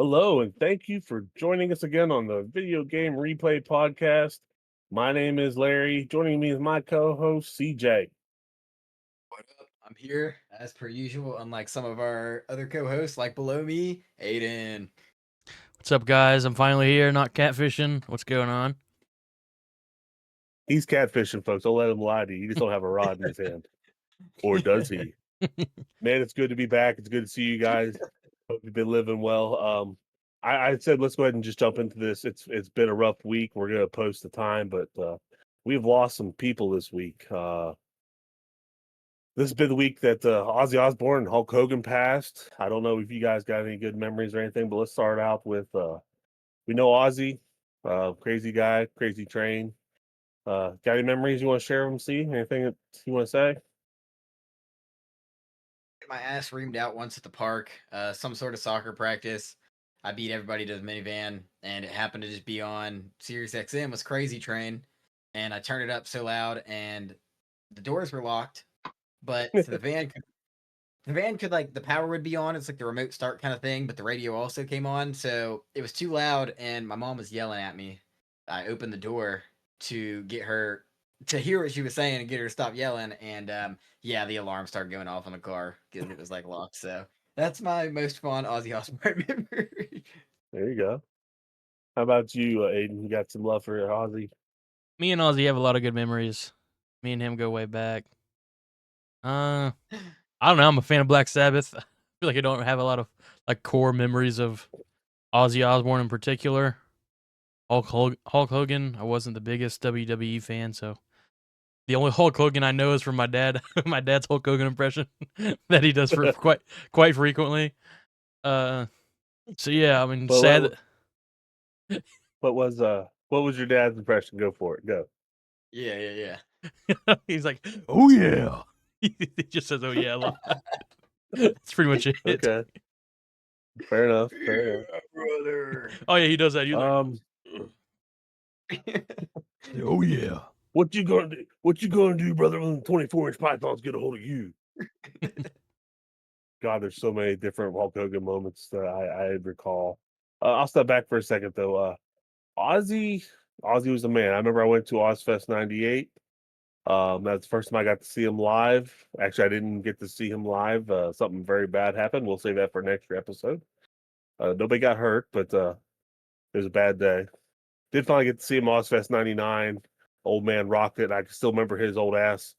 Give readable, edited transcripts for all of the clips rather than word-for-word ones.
Hello, and thank you for joining us again on the Video Game Replay Podcast. My name is Larry. Joining me is my co-host CJ. What up? I'm here as per usual, unlike some of our other co-hosts like below me, Aidan. What's up, guys? I'm finally here, not catfishing. What's going on? He's catfishing, folks. Don't let him lie to you. He just don't have a rod in his hand. Or does he? Man, it's good to be back. It's good to see you guys. Hope you've been living well. I said let's go ahead and just jump into this. It's been a rough week. We're gonna post the time, but we've lost some people this week. This has been the week that Ozzy Osbourne and Hulk Hogan passed. I don't know if you guys got any good memories or anything, but let's start out with we know Ozzy, crazy guy, crazy train. Got any memories you want to share with him? See anything that you want to say? My ass reamed out once at the park, some sort of soccer practice. I beat everybody to the minivan, and it happened to just be on Sirius XM was Crazy Train, and I turned it up so loud, and the doors were locked, but so the van could like the power would be on. It's like the remote start kind of thing, but the radio also came on, so it was too loud, and my mom was yelling at me. I opened the door to get her to hear what she was saying and get her to stop yelling, and yeah, the alarm started going off on the car because it was like locked. So that's my most fun Ozzy Osbourne memory. There you go. How about you, Aiden? You got some love for Ozzy? Me and Ozzy have a lot of good memories. Me and him go way back. I don't know. I'm a fan of Black Sabbath. I feel like I don't have a lot of like core memories of Ozzy Osbourne in particular. Hulk Hogan. I wasn't the biggest WWE fan, so the only Hulk Hogan I know is from my dad. My dad's Hulk Hogan impression that he does for quite frequently. So yeah, I mean, Well, sad. what was your dad's impression? Go for it. Go. Yeah. He's like, oh yeah. He just says, oh yeah, a lot. That's pretty much it. Okay. Fair enough. Fair enough. Brother. Oh yeah, he does that. He's Oh yeah. What you gonna do? What you gonna do, brother, when the 24-inch pythons get a hold of you? God, there's so many different Hulk Hogan moments that I recall. I'll step back for a second though. Ozzy, Ozzy was the man. I remember I went to Ozfest '98. That's the first time I got to see him live. Actually, I didn't get to see him live. Something very bad happened. We'll save that for next episode. Nobody got hurt, but it was a bad day. Did finally get to see him Ozfest '99. Old man rocked it. I can still remember his old ass,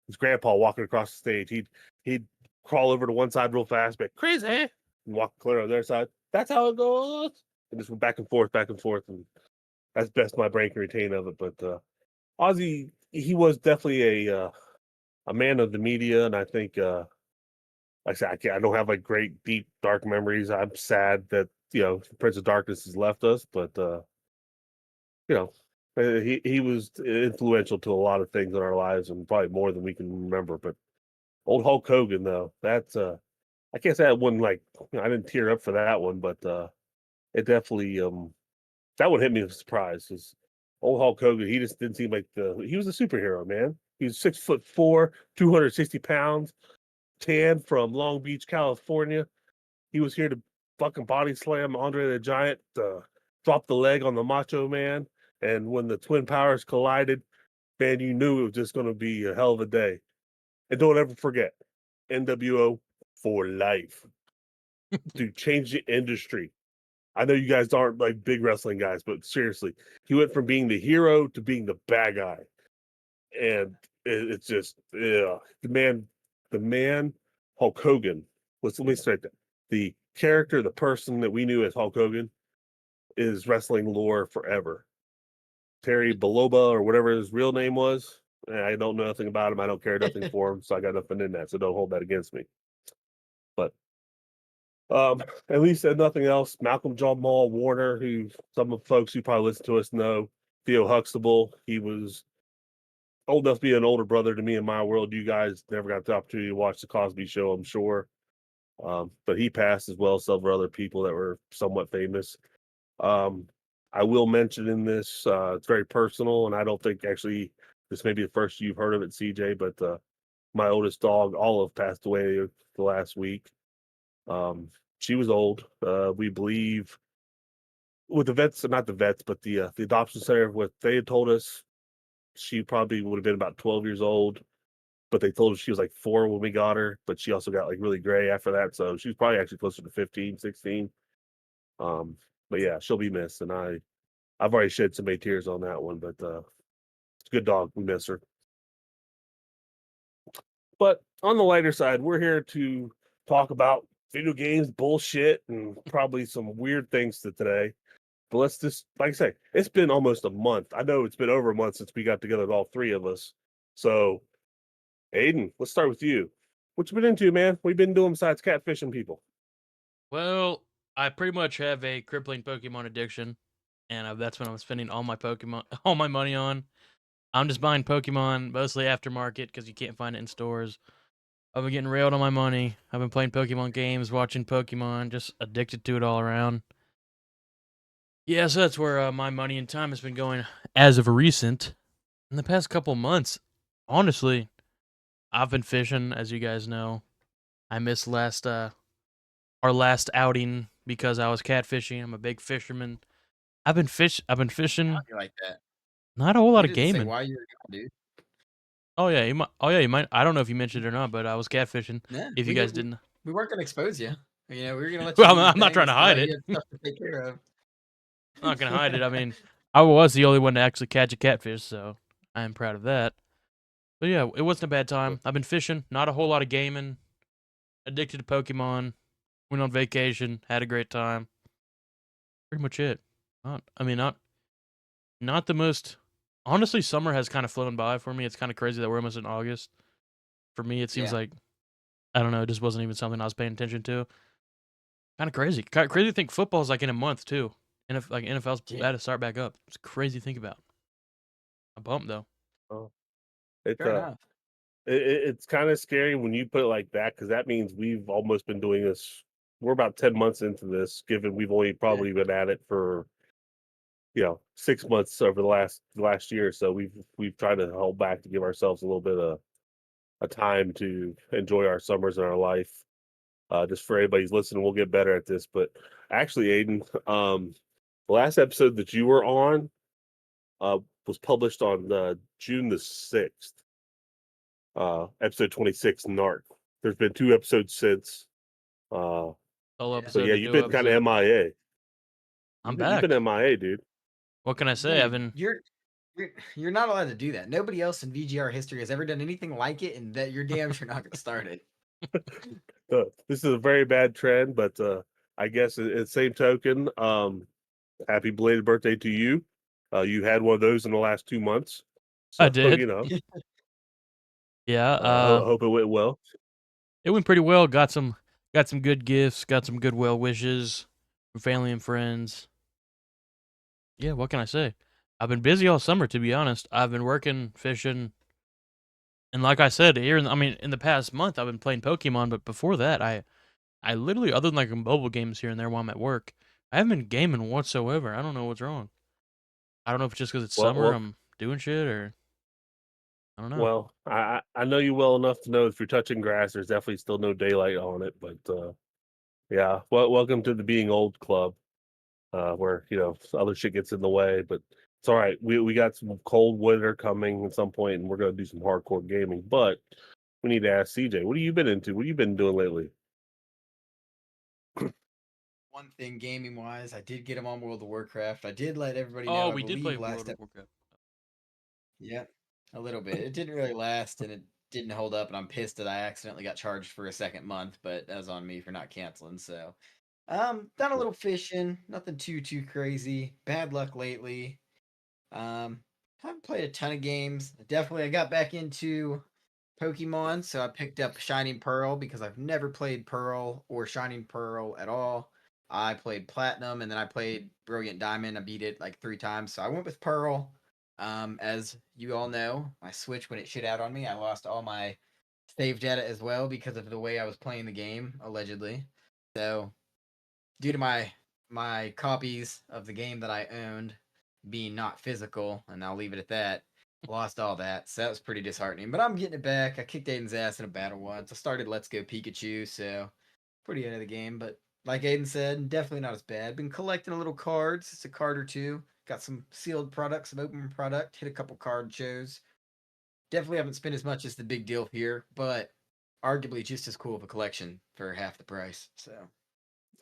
his grandpa walking across the stage. He'd crawl over to one side real fast, but crazy, and walk clear on the other side. That's how it goes. And just went back and forth, and that's best my brain can retain of it. But Ozzy, he was definitely a man of the media, and I think, like I said, I don't have like great, deep, dark memories. I'm sad that Prince of Darkness has left us, but you know, he was influential to a lot of things in our lives, and probably more than we can remember. But old Hulk Hogan, though, that's I can't say that one like I didn't tear up for that one, but it definitely that one hit me with a surprise. Because old Hulk Hogan, he just didn't seem like he was a superhero, man. He was 6'4", 260 pounds, tan from Long Beach, California. He was here to fucking body slam Andre the Giant, drop the leg on the Macho Man, and when the Twin Powers collided, man, you knew it was just going to be a hell of a day. And don't ever forget, NWO for life. Dude, change the industry. I know you guys aren't like big wrestling guys, but seriously, he went from being the hero to being the bad guy, and it's just the man, Hulk Hogan. Let me start that. The character, the person that we knew as Hulk Hogan, is wrestling lore forever. Terry Baloba or whatever his real name was. I don't know nothing about him. I don't care nothing for him, so I got nothing in that. So don't hold that against me. But at least if nothing else, Malcolm Jamal Warner, who some of the folks who probably listen to us know, Theo Huxtable, he was old enough to be an older brother to me in my world. You guys never got the opportunity to watch the Cosby Show, I'm sure. But he passed as well as several other people that were somewhat famous. Um, I will mention in this, it's very personal, and I don't think actually this may be the first you've heard of it, CJ, but my oldest dog, Olive, passed away the last week. she was old. We believe with the vets, not the vets, but the adoption center, what they had told us, she probably would have been about 12 years old. But they told us she was like 4 when we got her, but she also got like really gray after that. So she was probably actually closer to 15, 16. But yeah, she'll be missed. And I've already shed some tears on that one, but it's a good dog. We miss her. But on the lighter side, we're here to talk about video games, bullshit, and probably some weird things today. But let's just, like I say, it's been almost a month. I know it's been over a month since we got together, all three of us. So, Aidan, let's start with you. What you been into, man? What you been doing besides catfishing people? Well, I pretty much have a crippling Pokemon addiction, and that's what I'm spending all my Pokemon, all my money on. I'm just buying Pokemon mostly aftermarket because you can't find it in stores. I've been getting railed on my money. I've been playing Pokemon games, watching Pokemon, just addicted to it all around. Yeah, so that's where my money and time has been going as of recent. In the past couple months, honestly, I've been fishing, as you guys know. I missed our last outing because I was catfishing. I'm a big fisherman. I've been How fishing. you like that? Not a whole You lot of didn't say gaming. why you were gone, dude. Oh yeah, you might. Oh yeah, you might. I don't know if you mentioned it or not, but I was catfishing. Yeah, If you guys didn't, we weren't gonna expose you. You know, we were gonna let you well, do your I'm not thing. trying We to still hide had it. you had stuff to take care of. I'm not gonna hide it. I mean, I was the only one to actually catch a catfish, so I am proud of that. But yeah, it wasn't a bad time. I've been fishing. Not a whole lot of gaming. Addicted to Pokemon. Went on vacation. Had a great time. Pretty much it. Not the most. Honestly, summer has kind of flown by for me. It's kind of crazy that we're almost in August. For me, it seems Yeah. like I don't know. It just wasn't even something I was paying attention to. Kind of crazy. Crazy to think football's like in a month too, and if like NFL's Yeah. about to start back up. It's crazy to think about. A bump though. Oh, it's Fair enough. it's kind of scary when you put it like that because that means we've almost been doing this. We're about 10 months into this, given we've only probably been at it for 6 months over the last year. So we've tried to hold back to give ourselves a little bit of a time to enjoy our summers in our life. Just for everybody's listening, we'll get better at this. But actually, Aiden, the last episode that you were on was published on June the 6th. Episode 26, Narc. There's been 2 episodes since. Whole Yeah. So episode yeah, to you've do been kind of episode. MIA. I'm You've been back. MIA, dude. What can I say? I've Dude, been. you're not allowed to do that. Nobody else in VGR history has ever done anything like it, and that you're damn sure not gonna start it. This is a very bad trend, but I guess in same token, happy belated birthday to you. You had one of those in the last 2 months, I so did. Yeah. I hope it went well. It went pretty well. Got some good gifts. Got some good well wishes from family and friends. Yeah. What can I say? I've been busy all summer, to be honest. I've been working, fishing, and like I said, in the past month, I've been playing Pokemon. But before that, I literally, other than like mobile games here and there while I'm at work, I haven't been gaming whatsoever. I don't know what's wrong. I don't know if it's just because it's Well, summer, well, I'm doing shit, or I don't know. well. I know you well enough to know if you're touching grass, there's definitely still no daylight on it. But yeah. Well, welcome to the being old club, where other shit gets in the way. But it's all right. We got some cold winter coming at some point, and we're gonna do some hardcore gaming. But we need to ask CJ, what have you been into? What have you been doing lately? One thing gaming wise, I did get him on World of Warcraft. I did let everybody Oh, know, I we did play believe, World last of Warcraft. yeah, a little bit. It didn't really last and it didn't hold up, and I'm pissed that I accidentally got charged for a second month, but that was on me for not canceling. So, done a little fishing, nothing too crazy. Bad luck lately. Um, haven't played a ton of games. Definitely, I got back into Pokemon, so I picked up Shining Pearl because I've never played Pearl or Shining Pearl at all. I played Platinum and then I played Brilliant Diamond. I beat it like 3 times, so I went with Pearl. As you all know, my Switch, when it shit out on me, I lost all my save data as well because of the way I was playing the game, allegedly. So, due to my copies of the game that I owned being not physical, and I'll leave it at that, lost all that. So that was pretty disheartening. But I'm getting it back. I kicked Aiden's ass in a battle once. I started Let's Go Pikachu, so pretty out of the game. But like Aidan said, definitely not as bad. Been collecting a little cards. It's a card or two. Got some sealed products, some open product. Hit a couple card shows. Definitely haven't spent as much as the big deal here, but arguably just as cool of a collection for half the price. So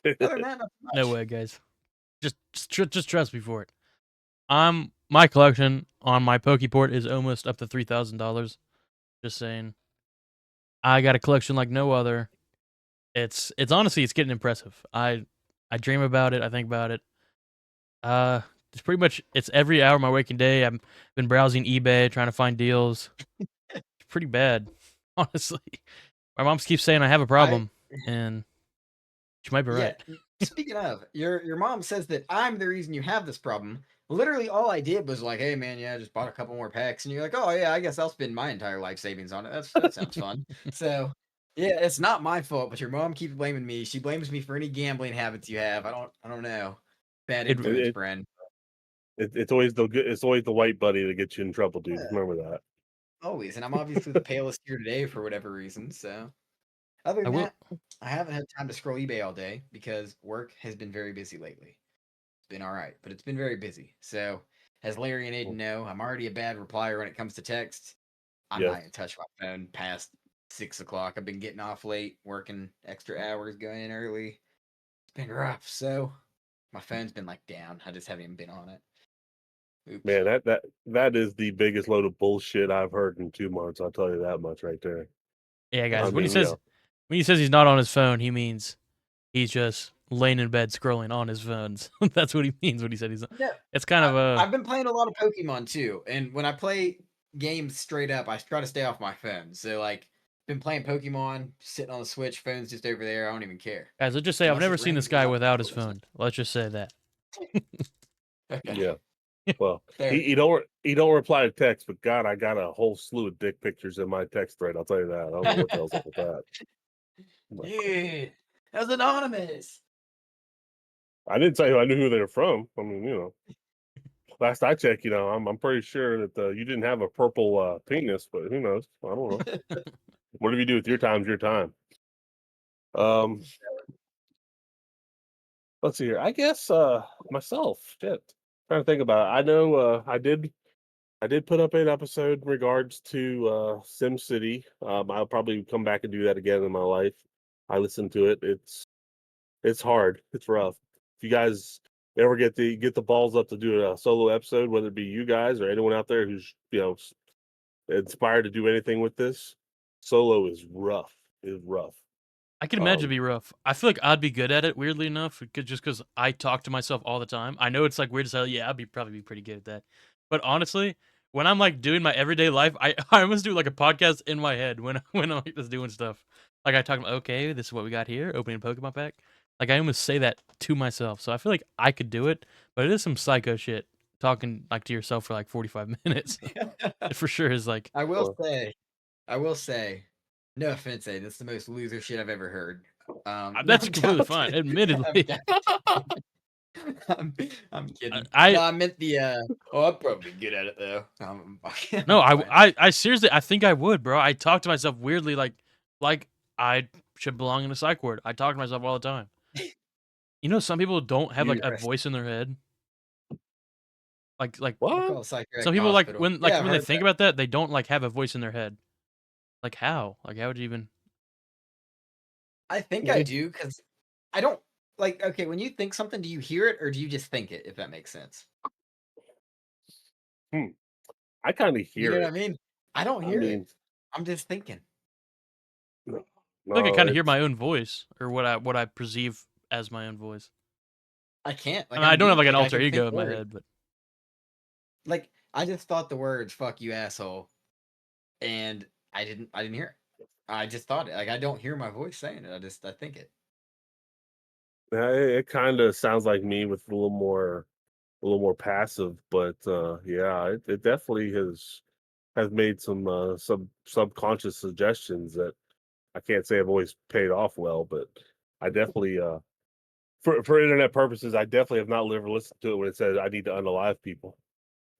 other than that, not so No much. way, guys. Just trust me for it. My collection on my Pokeport is almost up to $3,000. Just saying. I got a collection like no other. It's honestly it's getting impressive. I dream about it. I think about it. It's pretty much it's every hour of my waking day. I've been browsing eBay trying to find deals. It's pretty bad, honestly. My mom keeps saying I have a I problem, and she might be Yeah. right. Speaking of, your mom says that I'm the reason you have this problem. Literally, all I did was like, "Hey, man, yeah, I just bought a couple more packs," and you're like, "Oh yeah, I guess I'll spend my entire life savings on it. That sounds fun." So, yeah, it's not my fault, but your mom keeps blaming me. She blames me for any gambling habits you have. I don't know. Bad It influence, It, friend. it's always the good. It's always the white buddy that gets you in trouble, dude. Yeah, Remember that. always. And I'm obviously the palest here today for whatever reason. So, other I than will. that, I haven't had time to scroll eBay all day because work has been very busy lately. Been all right, but it's been very busy. So, as Larry and Aiden know, I'm already a bad replier when it comes to text. I'm Yes. not gonna touch my phone past 6 o'clock. I've been getting off late, working extra hours, going in early. It's been rough. So, my phone's been like down. I just haven't even been on it. Oops. Man, that is the biggest load of bullshit I've heard in 2 months. I'll tell you that much right there. Yeah, That's guys. I When he mean, you says know, he's not on his phone, he means he's just laying in bed scrolling on his phones. That's what he means when he said he's. no. It's kind of a. I've been playing a lot of Pokemon too, and when I play games straight up, I try to stay off my phone. So like, been playing Pokemon, sitting on the Switch, phone's just over there. I don't even care Guys, let's just say I've unless never it's seen this randomly guy on. without his phone. Let's just say that. Okay, yeah. Well, fair. he don't reply to text, but God, I got a whole slew of dick pictures in my text thread. I'll tell you that. I don't know what the hell's up with that. But Dude, that was anonymous. I didn't tell you I knew who they were from. I mean, you know, last I checked, you know, I'm pretty sure that you didn't have a purple penis, but who knows? I don't know. Whatever you do with your time's your time. Um, let's see here. I guess myself. Shit. Trying to think about it. I know I did put up an episode in regards to SimCity. I'll probably come back and do that again in my life. I listened to it. It's hard. It's rough. If you guys ever get the balls up to do a solo episode, whether it be you guys or anyone out there who's inspired to do anything with this, solo is rough. It's rough. I can imagine it'd be rough. I feel like I'd be good at it, weirdly enough, just because I talk to myself all the time. I know it's like weird as hell. Yeah, probably be pretty good at that. But honestly, when I'm like doing my everyday life, I almost do like a podcast in my head when when I'm like just doing stuff. Like I talk about, okay, this is what we got here, opening a Pokemon pack. Like I almost say that to myself. So I feel like I could do it, but it is some psycho shit talking like to yourself for like 45 minutes. It for sure is like I will Well, say, I will say, no offense, Aiden, that's the most loser shit I've ever heard. No, that's I'm completely fine. joking. I'm, Admittedly, I'm kidding. I No, I meant the. Oh, I'm probably good at it though. No, I'm playing. I seriously, I think I would, bro. I talk to myself weirdly, like I should belong in a psych ward. I talk to myself all the time. You know, some people don't have like a Interesting. voice in their head. Like They what? call a some psychiatric people hospital. Yeah, I've when they heard think that. about that, they don't like have a voice in their head. Like how? Like how would you even? I think I do because I don't like. Okay, when you think something, do you hear it or do you just think it? If that makes sense. Hmm. I kind of You hear know what I it. mean? I don't I hear it. mean, I'm just thinking. no, I feel like I no, kind of hear it's my own voice or what I perceive as my own voice. I can't. I Like mean, I I'm don't have like mute. an Like I alter can ego think in my words. head, but Like I just thought the words "fuck you, asshole," and I didn't hear it. I just thought it. Like I don't hear my voice saying it. I think it. it kind of sounds like me with a little more passive, but yeah, it definitely has made some subconscious suggestions that I can't say I've always paid off well, but I definitely for internet purposes, I definitely have not ever listened to it when it says I need to unalive people.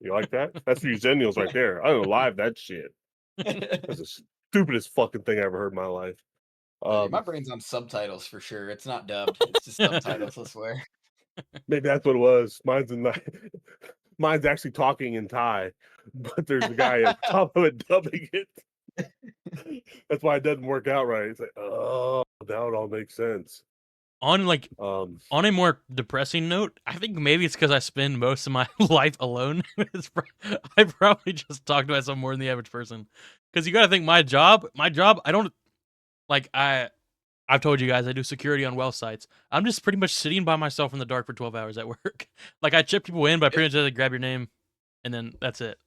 You like that? That's for you Zennials right there. Unalive that shit. That's the stupidest fucking thing I ever heard in my life. Oh, dude, my Um, brain's on subtitles for sure. It's not dubbed. It's just subtitles, I swear. maybe that's what it was. Mine's actually talking in Thai, but there's a guy at the top of it dubbing it. That's why it doesn't work out right. It's like, oh, now it all makes sense. On like Um, on a more depressing note, I think maybe it's because I spend most of my life alone. I probably just talk to myself more than the average person. Because you got to think my job, I don't like I've told you guys I do security on well sites. I'm just pretty much sitting by myself in the dark for 12 hours at work. Like I check people in, but I pretty much just grab your name, and then that's it.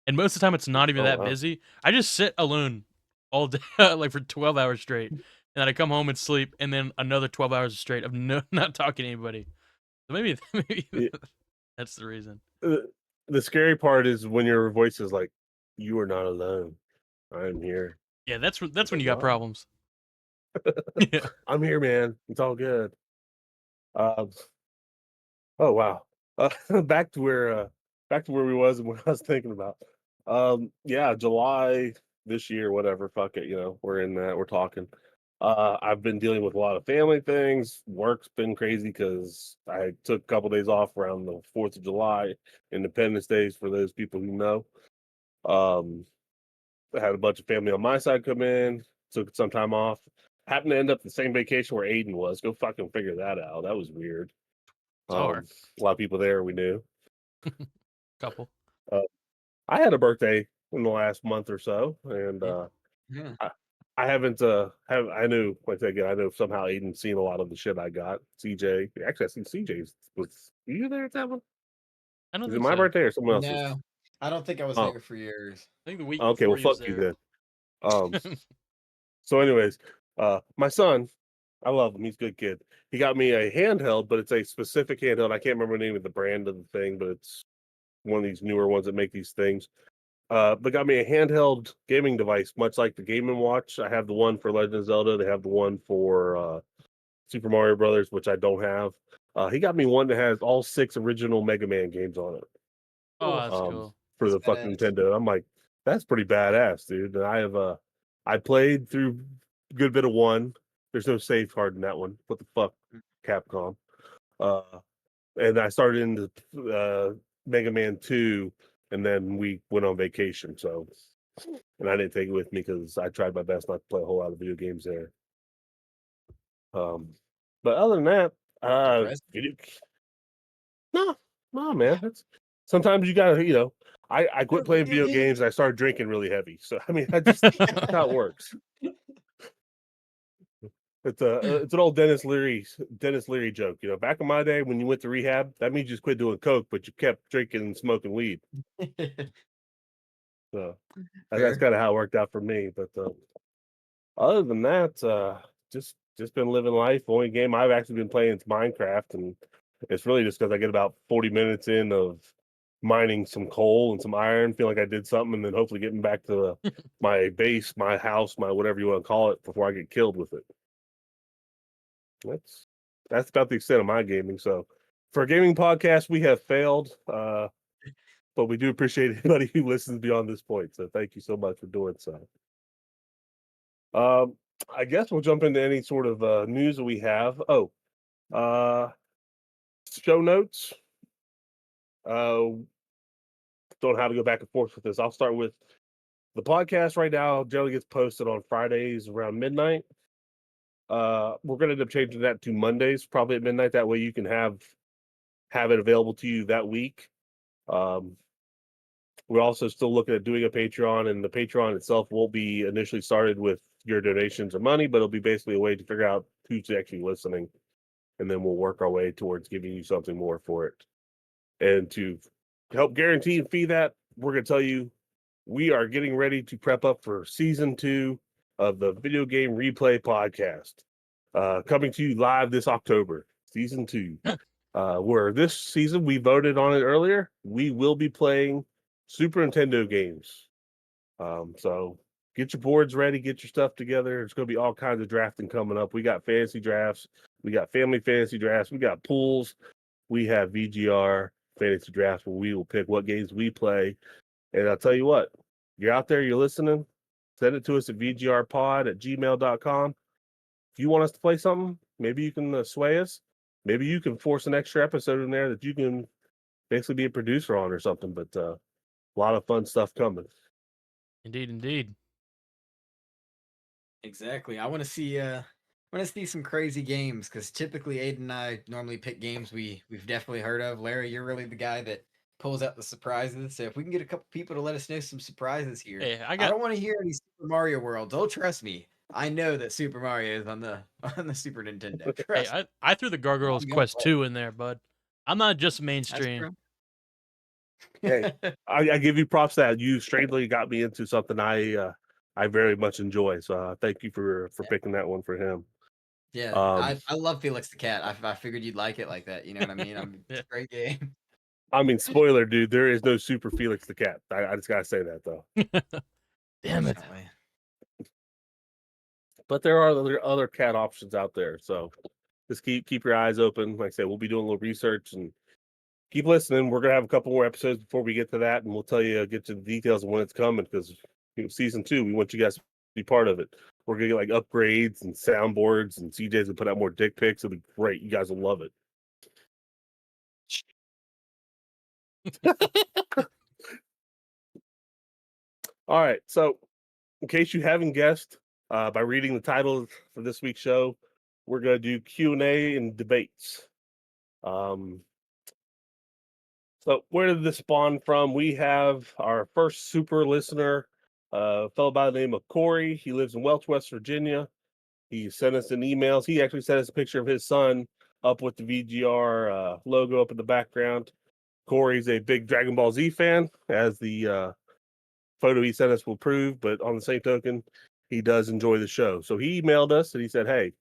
And most of the time, it's not even oh that wow. busy. I just sit alone all day, like for 12 hours straight, and then I come home and sleep, and then another 12 hours straight of not talking to anybody. So maybe Yeah, that's the reason. the scary part is when your voice is like, "You are not alone. I am here." Yeah, that's It's when like, you got wow, problems. Yeah. I'm here, man. It's all good. Uh, oh wow. Uh, back to where we was and what I was thinking about. Yeah, July this year, whatever. Fuck it, we're in that. We're talking. I've been dealing with a lot of family things. Work's been crazy because I took a couple days off around the 4th of July, Independence Days for those people who know. Um, I had a bunch of family on my side come in, took some time off. Happened to end up the same vacation where Aidan was. Go fucking figure that out. That was weird. It's hard. A lot of people there we knew. Couple. Uh, I had a birthday in the last month or so, and Yeah. Yeah. I haven't have I knew once again I know somehow Aiden's seen a lot of the shit I got. CJ, actually, I think CJ's was you there at that one? I don't Is it think my so. birthday or someone else's? No, I don't think I was Oh, there for yours. I think the week okay. Well, before he was fuck you there. then. Um. So, anyways, my son, I love him. He's a good kid. He got me a handheld, but it's a specific handheld. I can't remember the name of the brand of the thing, but it's one of these newer ones that make these things. But got me a handheld gaming device, much like the Game and Watch. I have the one for Legend of Zelda. They have the one for Super Mario Brothers, which I don't have. He got me one that has all 6 original Mega Man games on it. Oh, Cool. that's Um, cool. for That's the fucking badass. Nintendo. I'm like, that's pretty badass, dude. And I played through a good bit of one. There's no save card in that one. What the fuck, Capcom? Uh, and I started into Mega Man 2, and then we went on vacation. So, and I didn't take it with me because I tried my best not to play a whole lot of video games there. Um, but other than that, Depressed. video, no, no, man. That's sometimes you gotta, I quit playing Video video games. games. I started drinking really heavy. So I mean, I just that's how it works. It's an old Dennis Leary joke. Back in my day when you went to rehab, that means you just quit doing coke, but you kept drinking and smoking weed. So that's Fair. kind of how it worked out for me. But other than that, just been living life. Only game I've actually been playing is Minecraft, and it's really just because I get about 40 minutes in of mining some coal and some iron, feel like I did something, and then hopefully getting back to my base, my house, my whatever you want to call it, before I get killed with it. That's that's about the extent of my gaming. So for a gaming podcast, we have failed. But we do appreciate anybody who listens beyond this point. So thank you so much for doing so. Um, I guess we'll jump into any sort of news that we have. Oh, uh, show notes. Don't know how to go back and forth with this. I'll start with the podcast right now. Generally gets posted on Fridays around midnight. We're going to end up changing that to Mondays, probably at midnight. That way you can have it available to you that week. Um, we're also still looking at doing a Patreon, and the Patreon itself won't be initially started with your donations or money, but it'll be basically a way to figure out who's actually listening, and then we'll work our way towards giving you something more for it. And to help guarantee and feed that, we're going to tell you we are getting ready to prep up for season 2 of the Video Game Replay podcast, coming to you live this October, season 2. Where this season we voted on it earlier, we will be playing Super Nintendo games. So get your boards ready, get your stuff together. There's going to be all kinds of drafting coming up. We got fantasy drafts, we got family fantasy drafts, we got pools, we have VGR fantasy drafts where we will pick what games we play. And I'll tell you what, you're out there, you're listening, send it to us at vgrpod@gmail.com. if you want us to play something, maybe you can sway us. Maybe you can force an extra episode in there that you can basically be a producer on or something. But a lot of fun stuff coming. Indeed, indeed. Exactly. I want to see some crazy games because typically Aiden and I normally pick games we've definitely heard of. Larry, you're really the guy that pulls out the surprises. So if we can get a couple people to let us know some surprises here, Hey, I don't want to hear any Super Mario Worlds. Oh, trust me, I know that Super Mario is on the on the Super Nintendo. Hey, Trust me. I threw the Gargoyles I'm gonna Quest play. 2 in there, bud. I'm not just That's mainstream. true. Hey, I give you props that you strangely got me into something I very much enjoy. So thank you for picking that one for him. Yeah, I love Felix the Cat. I figured you'd like it like that. You know what I mean? It's Yeah. a great game. I mean, spoiler, dude. There is no Super Felix the Cat. I just gotta say that though. Damn it. Fortunately. But there are other cat options out there. So just keep your eyes open. Like I said, we'll be doing a little research and keep listening. We're gonna have a couple more episodes before we get to that, and we'll tell you get to the details of when it's coming because season 2, we want you guys to be part of it. We're gonna get like upgrades and soundboards, and CJ's gonna put out more dick pics. It'll be great. You guys will love it. All right. So, in case you haven't guessed, by reading the title for this week's show, we're gonna do Q&A and debates. So where did this spawn from? We have our first super listener, a fellow by the name of Corey. He lives in Welch, West Virginia. He sent us an email. He actually sent us a picture of his son up with the VGR logo up in the background. Corey's a big Dragon Ball Z fan, as the photo he sent us will prove. But on the same token, he does enjoy the show. So he emailed us and he said, "Hey,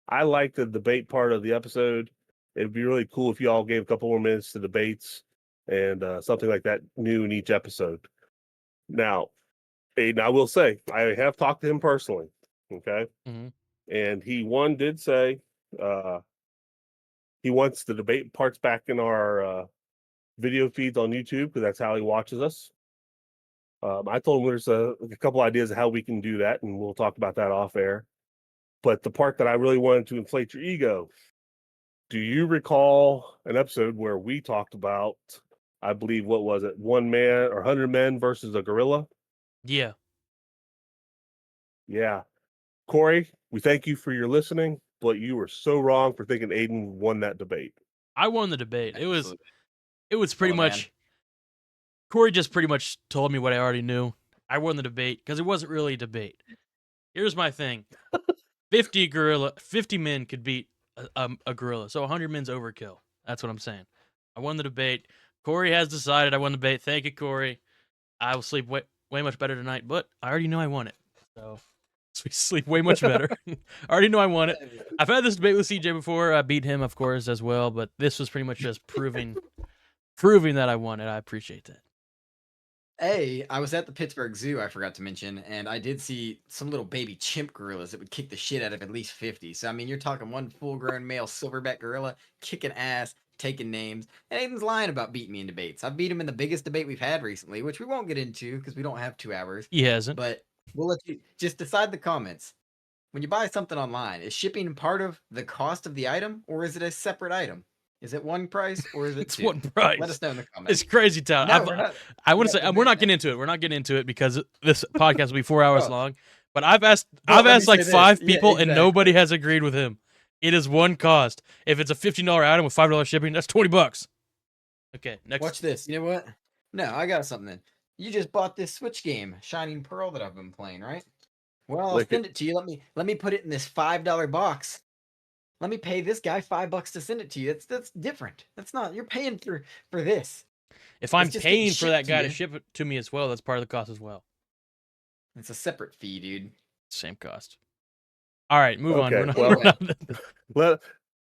I like the debate part of the episode. It'd be really cool if you all gave a couple more minutes to debates and something like that new in each episode." Now, Aiden, I will say, I have talked to him personally. Okay. Mm-hmm. And he did say uh, he wants the debate parts back in our video feeds on YouTube because that's how he watches us. I told him there's a couple ideas of how we can do that, and we'll talk about that off air. But the part that I really wanted to inflate your ego, do you recall an episode where we talked about, I believe, what was it, 1 man or 100 men versus a gorilla? Yeah. Yeah. Corey, we thank you for your listening, but you were so wrong for thinking Aiden won that debate. I won the debate. It was pretty Fellow man. much Corey just pretty much told me what I already knew. I won the debate because it wasn't really a debate. Here's my thing. 50 men could beat a gorilla. So 100 men's overkill. That's what I'm saying. I won the debate. Corey has decided I won the debate. Thank you, Corey. I will sleep way much better tonight, but I already know I won it. So we sleep way much better. I already know I won it. I've had this debate with CJ before. I beat him, of course, as well, but this was pretty much just proving that I won it. I appreciate that. Hey, I was at the Pittsburgh Zoo, I forgot to mention, and I did see some little baby chimp gorillas that would kick the shit out of at least 50. So, I mean, you're talking one full-grown male silverback gorilla kicking ass, taking names. And Aiden's lying about beating me in debates. I beat him in the biggest debate we've had recently, which we won't get into because we don't have 2 hours. He hasn't. But we'll let you just decide the comments. When you buy something online, is shipping part of the cost of the item, or is it a separate item? Is it one price, or is it It's 2? one price. Let us know in the comments. It's crazy town. No, we're not. I want to say Yeah, we're not getting into it. We're not getting into it because this podcast will be 4 hours Oh. long. But I've asked Well, let me like say 5 this. Yeah, people and nobody exactly. has agreed with him. It is one cost. If it's a $15 item with $5 shipping, that's $20. Okay, next. Watch this. You know what? No, I got something. You just bought this Switch game, Shining Pearl, that I've been playing, right? Well, I'll Lick it. send it to you. Let me put it in this $5 box. Let me pay this guy $5 to send it to you. That's different. That's not. You're paying for this. If I'm It's just getting paying for that shipped to guy to you. ship it to me as well, that's part of the cost as well. It's a separate fee, dude. Same cost. All right, move on. Okay, We're not, well- we're not-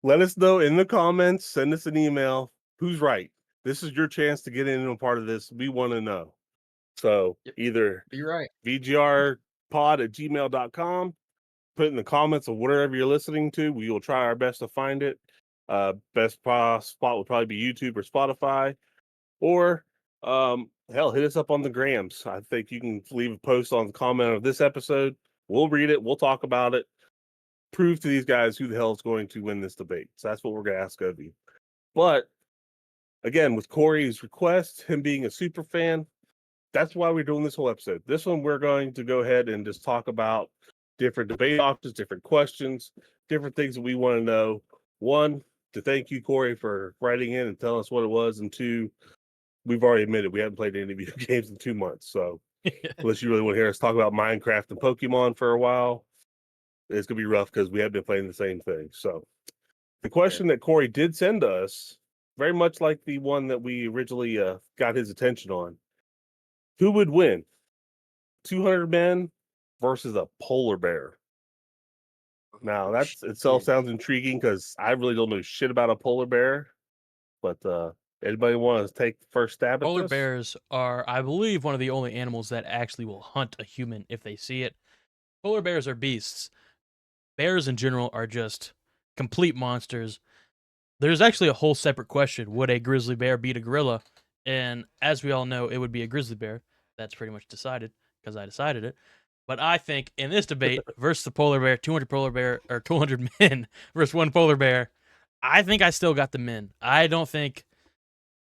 Let us know in the comments. Send us an email. Who's right? This is your chance to get in on part of this. We want to know. So Yep. either You're right. VGRpod@gmail.com. Put in the comments of whatever you're listening to. We will try our best to find it. Best spot would probably be YouTube or Spotify. Or hell, hit us up on the grams. I think you can leave a post on the comment of this episode. We'll read it. We'll talk about it. prove to these guys who the hell is going to win this debate. So that's what we're going to ask of you. But again, with Corey's request, him being a super fan, that's why we're doing this whole episode. This one, we're going to go ahead and just talk about different debate options, different questions, different things that we want to know. One, to thank you, Corey, for writing in and telling us what it was. And two, we've already admitted we haven't played any video games in 2 months. So unless you really want to hear us talk about Minecraft and Pokemon for a while, it's going to be rough because we have been playing the same thing. So the question that Corey did send us, very much like the one that we originally got his attention on. Who would win? 200 men versus a polar bear. Now, that itself sounds intriguing because I really don't know shit about a polar bear. But anybody want to take the first stab at this? Polar bears are, I believe, one of the only animals that actually will hunt a human if they see it. Polar bears are beasts. Bears in general are just complete monsters. There's actually a whole separate question. Would a grizzly bear beat a gorilla? And as we all know, it would be a grizzly bear. That's pretty much decided because I decided it. But I think in this debate versus the polar bear, 200 polar bear or 200 men versus one polar bear, I think I still got the men. I think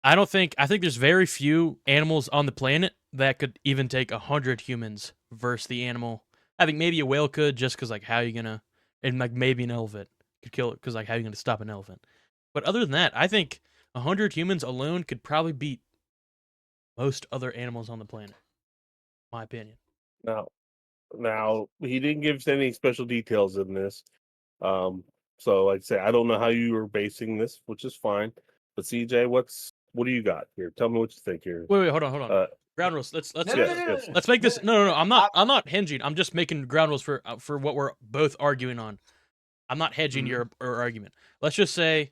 there's very few animals on the planet that could even take 100 humans versus the animal. I think maybe a whale could, just because, like, how you gonna, and like maybe an elephant could kill it, because like how you gonna stop an elephant? But other than that, I think 100 humans alone could probably beat most other animals on the planet. My opinion. Now he didn't give us any special details in this. So like I say, I don't know how you were basing this, which is fine. But CJ, what do you got here? Tell me what you think here. Wait, hold on. Ground rules. Let's Yes. let's make this. No. I'm not hinging. I'm just making ground rules for what we're both arguing on. I'm not hedging your argument. Let's just say,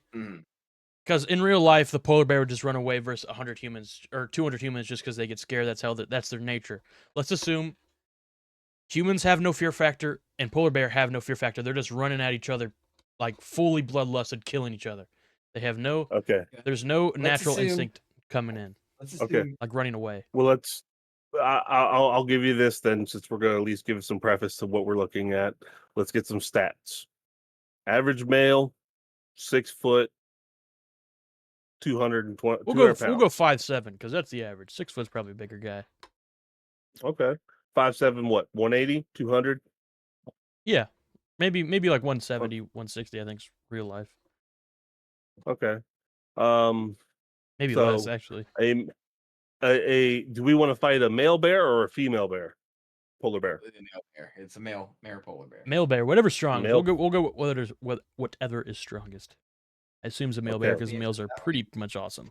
because in real life, the polar bear would just run away versus 100 humans or 200 humans just because they get scared. That's their nature. Let's assume humans have no fear factor and polar bear have no fear factor. They're just running at each other, like fully bloodlusted, killing each other. They have no. Okay. There's no natural assume- instinct coming in. Let's Okay. assume Like running away. Well, I'll give you this then, since we're going to at least give some preface to what we're looking at. Let's get some stats. Average male, 6 foot, 220. We'll go 5'7" because that's the average. 6 foot's probably a bigger guy. Okay, 5'7", what? 180, 200? Yeah, maybe like 170, 160. I think's real life. Okay. Maybe so less actually. Do we want to fight a male bear or a female bear? Polar bear. it's a male polar bear. Male bear, whatever's strong. Male- We'll go with whatever is strongest. I assume it's a male bear Okay. because males are pretty much awesome.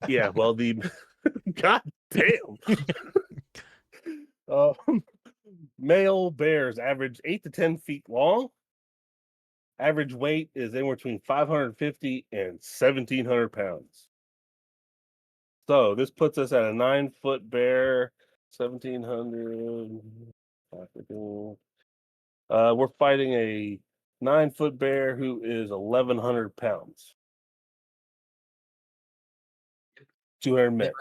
Yeah. Well, the God damn. Male bears average 8 to 10 feet long. Average weight is anywhere between 550 and 1,700 pounds. So this puts us at a 9-foot bear, 1,700. We're fighting a 9-foot bear who is 1,100 pounds. 200 men.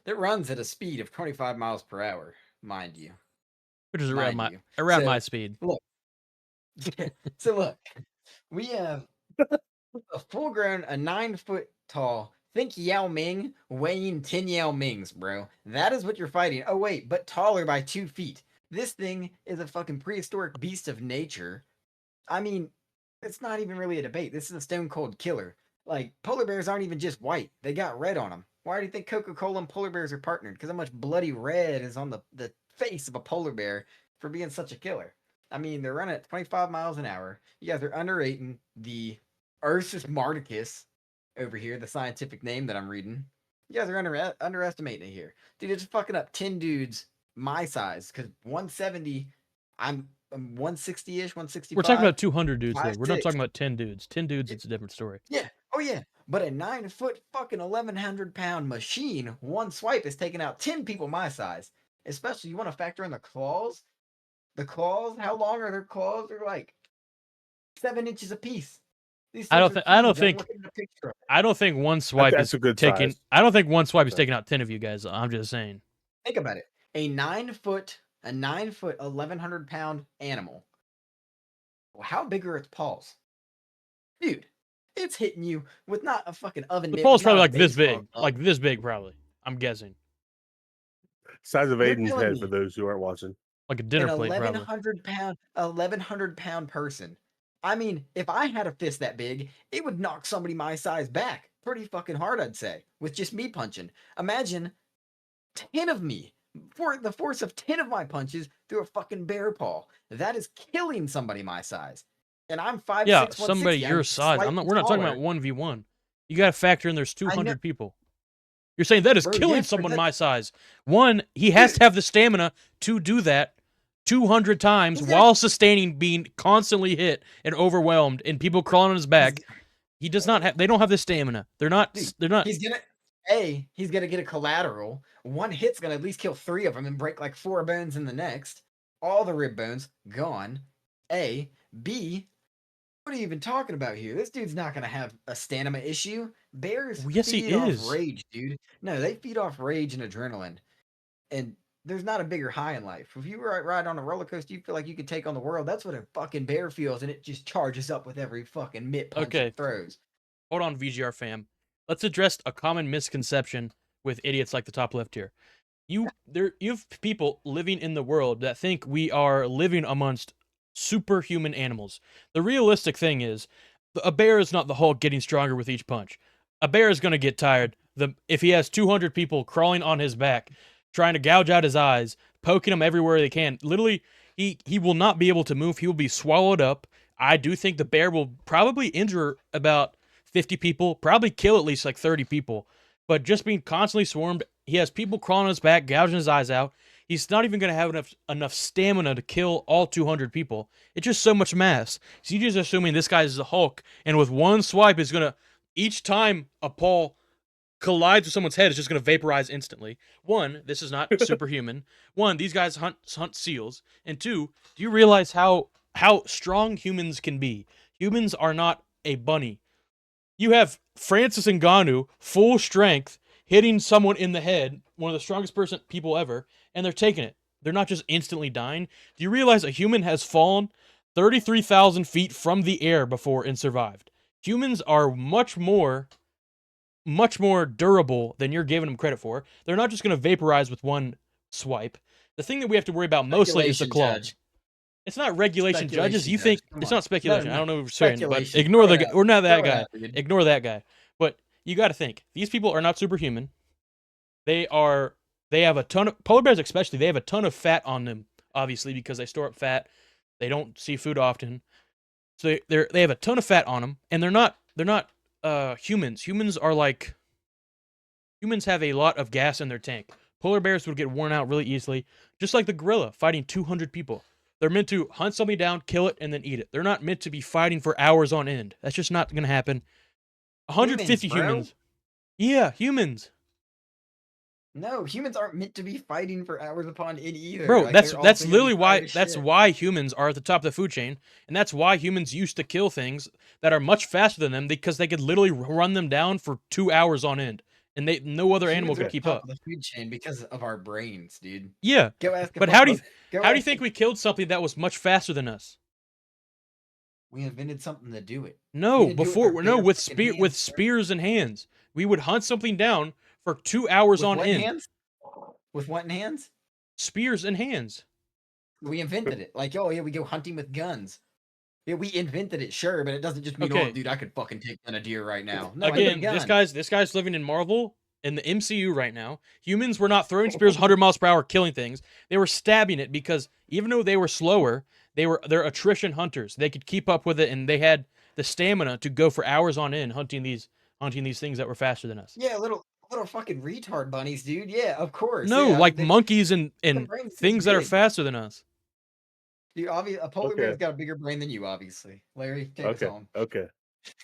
It runs at a speed of 25 miles per hour, mind you. Which is around Mind my you. my speed. Look. So look, we have a full-grown, a 9-foot tall. Think Yao Ming weighing 10 Yao Mings, bro. That is what you're fighting. Oh wait, but taller by 2 feet. This thing is a fucking prehistoric beast of nature. I mean, it's not even really a debate. This is a stone cold killer. Like, polar bears aren't even just white. They got red on them. Why do you think Coca-Cola and polar bears are partnered? Because how much bloody red is on the face of a polar bear for being such a killer. I mean, they're running at 25 miles an hour. You guys are underrating the Ursus mardicus over here, the scientific name that I'm reading. You guys are underestimating it here. Dude, it's fucking up 10 dudes my size. Because 170, I'm 160-ish, 165. We're talking about 200 dudes though. 5'6". We're not talking about 10 dudes. 10 dudes, it's a different story. Yeah. Oh, yeah. But a 9-foot fucking 1,100-pound machine, one swipe is taking out 10 people my size. Especially, you want to factor in the claws? The claws? How long are their claws? They're like 7 inches apiece. I don't think one swipe That's is a good taking. size. I don't think one swipe is taking out 10 of you guys. I'm just saying. Think about it. A 9-foot, 1,100-pound animal How big are its paws? Dude, it's hitting you with not a fucking oven The mitt, ball's not probably a like this baseball big, glove. like this big, probably. I'm guessing, Size of You're Aiden's telling head for me those who aren't watching. like a dinner an plate, probably. 1,100 pound person. I mean, if I had a fist that big, it would knock somebody my size back pretty fucking hard, I'd say, with just me punching. Imagine 10 of me, for the force of 10 of my punches through a fucking bear paw. That is killing somebody my size. And I'm 5'6", Yeah, somebody 160. your I'm size. I'm not. slightly We're not talking about taller. 1v1. You got to factor in there's I know, 200 people. You're saying that is bro. killing Yes, but someone that, my size. One, he has dude, to have the stamina to do that 200 times he's gonna, while sustaining being constantly hit and overwhelmed and people crawling on his he's, back. He does not have. They don't have the stamina. They're not. dude, They're not. he's gonna, he's gonna get a collateral. One hit's gonna at least kill 3 of them and break like 4 bones in the next. All the rib bones gone. A, B. What are you even talking about here? This dude's not gonna have a stamina issue. Bears Yes, he feed off is. rage, dude. No, they feed off rage and adrenaline. And there's not a bigger high in life. If you ride on a roller coaster, you feel like you could take on the world. That's what a fucking bear feels, and it just charges up with every fucking mitt punch Okay, it throws. hold on, VGR fam. Let's address a common misconception with idiots like the top left here. You have people living in the world that think we are living amongst superhuman animals. The realistic thing is, a bear is not the Hulk getting stronger with each punch. A bear is going to get tired. If he has 200 people crawling on his back, trying to gouge out his eyes, poking him everywhere they can, literally, he will not be able to move. He will be swallowed up. I do think the bear will probably injure about 50 people, probably kill at least like 30 people. But just being constantly swarmed, he has people crawling on his back, gouging his eyes out. He's not even going to have enough stamina to kill all 200 people. It's just so much mass. So you're just assuming this guy is the Hulk, and with one swipe is going to, each time a paw collides with someone's head, it's just going to vaporize instantly. One, this is not superhuman. One, these guys hunt seals. And two, do you realize how strong humans can be? Humans are not a bunny. You have Francis Ngannou, full strength, hitting someone in the head, one of the strongest people ever, and they're taking it. They're not just instantly dying. Do you realize a human has fallen 33,000 feet from the air before and survived? Humans are much more durable than you're giving them credit for. They're not just going to vaporize with one swipe. The thing that we have to worry about mostly is the Speculation, claws. Judge. It's not regulation, judges. Speculation, You Judge. think Come it's on. not speculation. No, I don't know what you're saying, but speculation. ignore Throw the it guy. out. We're not that Throw it guy. out, dude. Ignore that guy. But you got to think these people are not superhuman. They have a ton of polar bears, especially. They have a ton of fat on them, obviously, because they store up fat. They don't see food often, so they have a ton of fat on them, and they're not humans. Humans have a lot of gas in their tank. Polar bears would get worn out really easily, just like the gorilla fighting 200 people. They're meant to hunt somebody down, kill it, and then eat it. They're not meant to be fighting for hours on end. That's just not going to happen. 150 Humans, bro. humans. Yeah, humans. No, humans aren't meant to be fighting for hours upon end either. Bro, Like, that's they're also gonna be literally why tired as that's shit. why humans are at the top of the food chain, and that's why humans used to kill things that are much faster than them because they could literally run them down for 2 hours on end, and no other animal Humans are could at the keep top up. of the food chain because of our brains, dude. Yeah, Go ask. but how do you think we killed something that was much faster than us? we invented something to do it? No, didn't do it with before our no bare with fucking hands, bro. spears and hands. We would hunt something down for 2 hours With on what end. hands? With what in hands? Spears and hands. We invented it. Like, oh yeah, we go hunting with guns. Yeah, we invented it, sure, but it doesn't just mean, Okay. oh, dude, I could fucking take down a deer right now. No, Again, I need a this guy's living in Marvel in the MCU right now. Humans were not throwing spears 100 miles per hour killing things. They were stabbing it because even though they were slower, they're attrition hunters. They could keep up with it, and they had the stamina to go for hours on end hunting these things that were faster than us. Yeah, little fucking retard bunnies, dude. Yeah, of course. No, yeah, like they, monkeys and brain's things that are big. faster than us. Dude, a polar Okay. bear's got a bigger brain than you, obviously. Larry, take us Okay. home. Okay.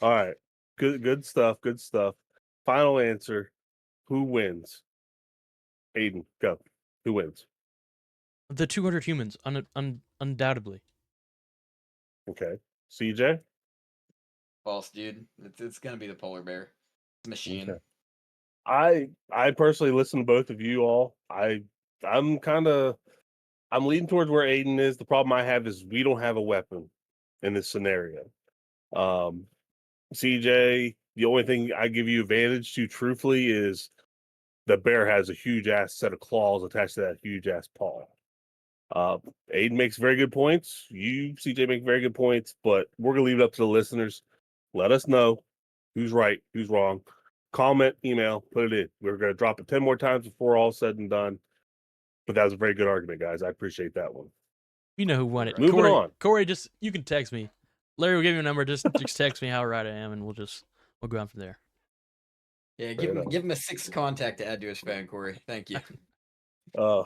All right. Good stuff. Good stuff. Final answer. Who wins? Aidan, go. Who wins? The 200 humans, undoubtedly. Okay. CJ? False, dude. It's gonna be the polar bear. Machine. Okay. I personally listen to both of you all. I'm leaning towards where Aidan is. The problem I have is we don't have a weapon. in this scenario. CJ, the only thing I give you advantage to, truthfully, is the bear has a huge ass set of claws attached to that huge ass paw. Aidan makes very good points. You, CJ, make very good points, but we're gonna leave it up to the listeners. Let us know who's right, who's wrong. Comment, email, put it in. We're gonna drop it 10 more times before all said and done. But that was a very good argument, guys. I appreciate that one. You know who won it. Moving on. Corey, just you can text me. Larry will give you a number. Just text me how right I am, and we'll go on from there. Yeah, give him a 6 contact to add to his phone, Corey. Thank you. I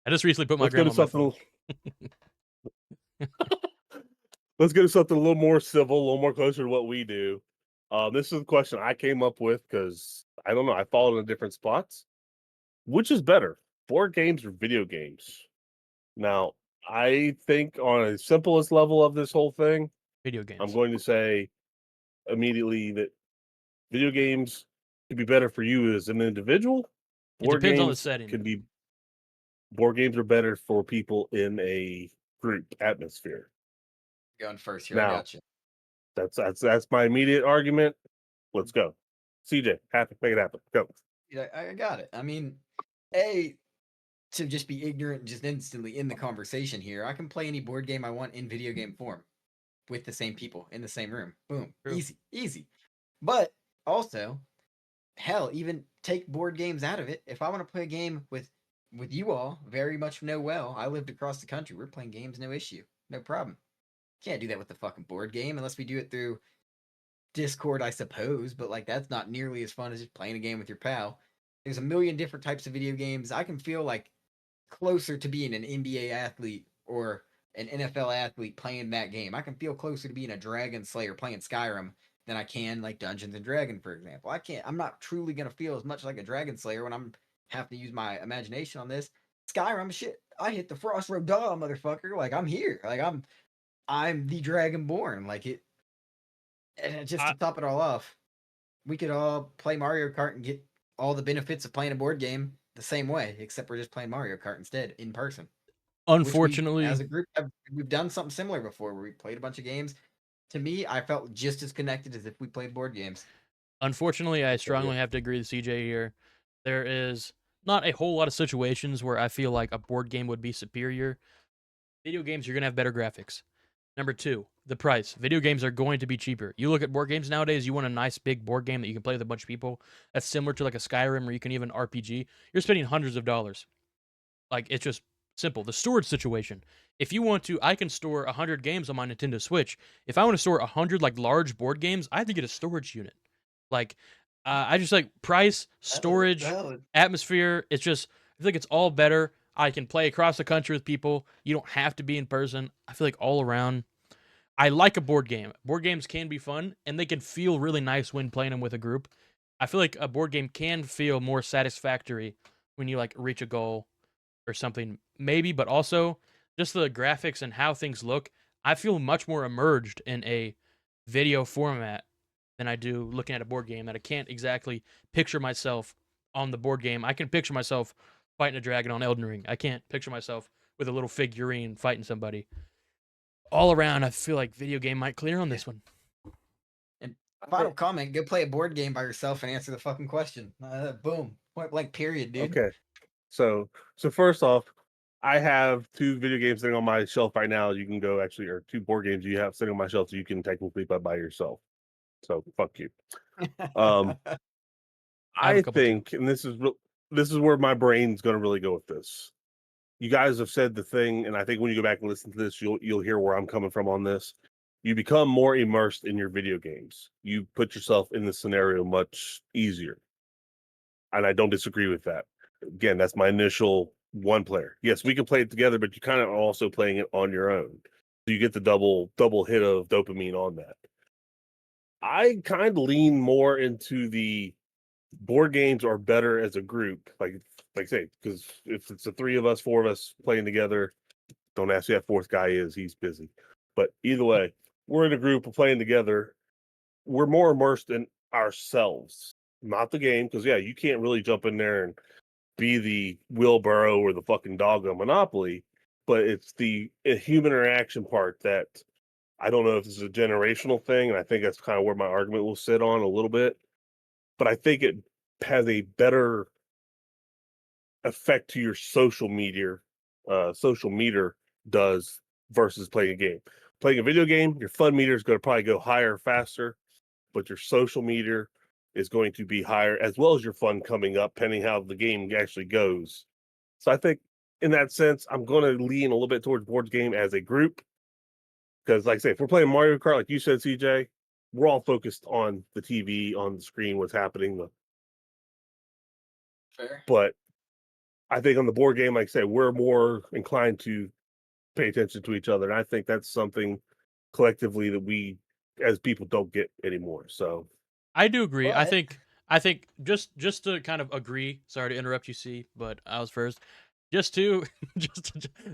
just recently put my Let's go grandma to on my phone. Let's get to something a little more civil, a little more closer to what we do. This is a question I came up with because I don't know. I followed in different spots. Which is better, board games or video games? Now, I think on a simplest level of this whole thing, Video games. I'm going to say immediately that video games could be better for you as an individual. It depends on the setting. Board games are better for people in a group atmosphere. Going first here. Now, I got you. That's my immediate argument. Let's go. CJ, make it happen. Go. Yeah, I got it. I mean, to just be ignorant just instantly in the conversation here, I can play any board game I want in video game form with the same people in the same room. Boom. True. Easy. But also, hell, even take board games out of it. If I want to play a game with you all, very much know well, I lived across the country. We're playing games, no issue. No problem. Can't do that with the fucking board game unless we do it through Discord, I suppose, but like that's not nearly as fun as just playing a game with your pal. There's a million different types of video games. I can feel like closer to being an NBA athlete or an NFL athlete playing that game. I can feel closer to being a Dragon Slayer playing Skyrim than I can like Dungeons and Dragons, for example. I'm not truly gonna feel as much like a Dragon Slayer when I'm having to use my imagination on this. Skyrim, shit, I hit the Frost Rodal, motherfucker. Like I'm here. Like I'm the Dragonborn. Like it. And just to top it all off, we could all play Mario Kart and get all the benefits of playing a board game the same way, except we're just playing Mario Kart instead in person. Unfortunately, as a group, we've done something similar before where we played a bunch of games. To me, I felt just as connected as if we played board games. Unfortunately, I strongly have to agree with CJ here. There is not a whole lot of situations where I feel like a board game would be superior. Video games, you're going to have better graphics. Number 2, the price. Video games are going to be cheaper. You look at board games nowadays, you want a nice big board game that you can play with a bunch of people that's similar to like a Skyrim or you can even RPG. You're spending hundreds of dollars. Like, it's just simple. The storage situation. If you want to, I can store 100 games on my Nintendo Switch. If I want to store 100 like large board games, I have to get a storage unit. Like, I just like price, storage, atmosphere. It's just, I feel like it's all better. I can play across the country with people. You don't have to be in person. I feel like all around, I like a board game. Board games can be fun, and they can feel really nice when playing them with a group. I feel like a board game can feel more satisfactory when you like reach a goal or something, maybe, but also just the graphics and how things look. I feel much more immersed in a video format than I do looking at a board game that I can't exactly picture myself on the board game. I can picture myself fighting a dragon on Elden Ring. I can't picture myself with a little figurine fighting somebody. All around, I feel like video game might clear on this one. And final comment, go play a board game by yourself and answer the fucking question. Boom. Point blank period, dude. Okay. So first off, I have 2 video games sitting on my shelf right now. You can go actually, or 2 board games you have sitting on my shelf, so you can technically play by yourself. So fuck you. I think, and this is where my brain's going to really go with this. You guys have said the thing, and I think when you go back and listen to this, you'll hear where I'm coming from on this. You become more immersed in your video games. You put yourself in the scenario much easier, and I don't disagree with that. Again, that's my initial one player. Yes, we can play it together, but you kind of also playing it on your own. So you get the double hit of dopamine on that. I kind of lean more into the board games are better as a group, like say, because if it's the 3 of us, 4 of us playing together, don't ask who that 4th guy is, he's busy. But either way, we're in a group of playing together. We're more immersed in ourselves, not the game, because you can't really jump in there and be the wheelbarrow or the fucking dog on Monopoly, but it's the human interaction part that I don't know if this is a generational thing, and I think that's kind of where my argument will sit on a little bit. But I think it has a better effect to your social meter does versus playing a game. Playing a video game, your fun meter is going to probably go higher faster, but your social meter is going to be higher as well as your fun coming up, depending how the game actually goes. So I think in that sense, I'm going to lean a little bit towards board game as a group because, like I say, if we're playing Mario Kart, like you said, CJ, we're all focused on the TV, on the screen, what's happening. Fair. But I think on the board game, like I said, we're more inclined to pay attention to each other. And I think that's something collectively that we as people don't get anymore. So I do agree. But I think just to kind of agree. Sorry to interrupt you, C, but I was first. Just to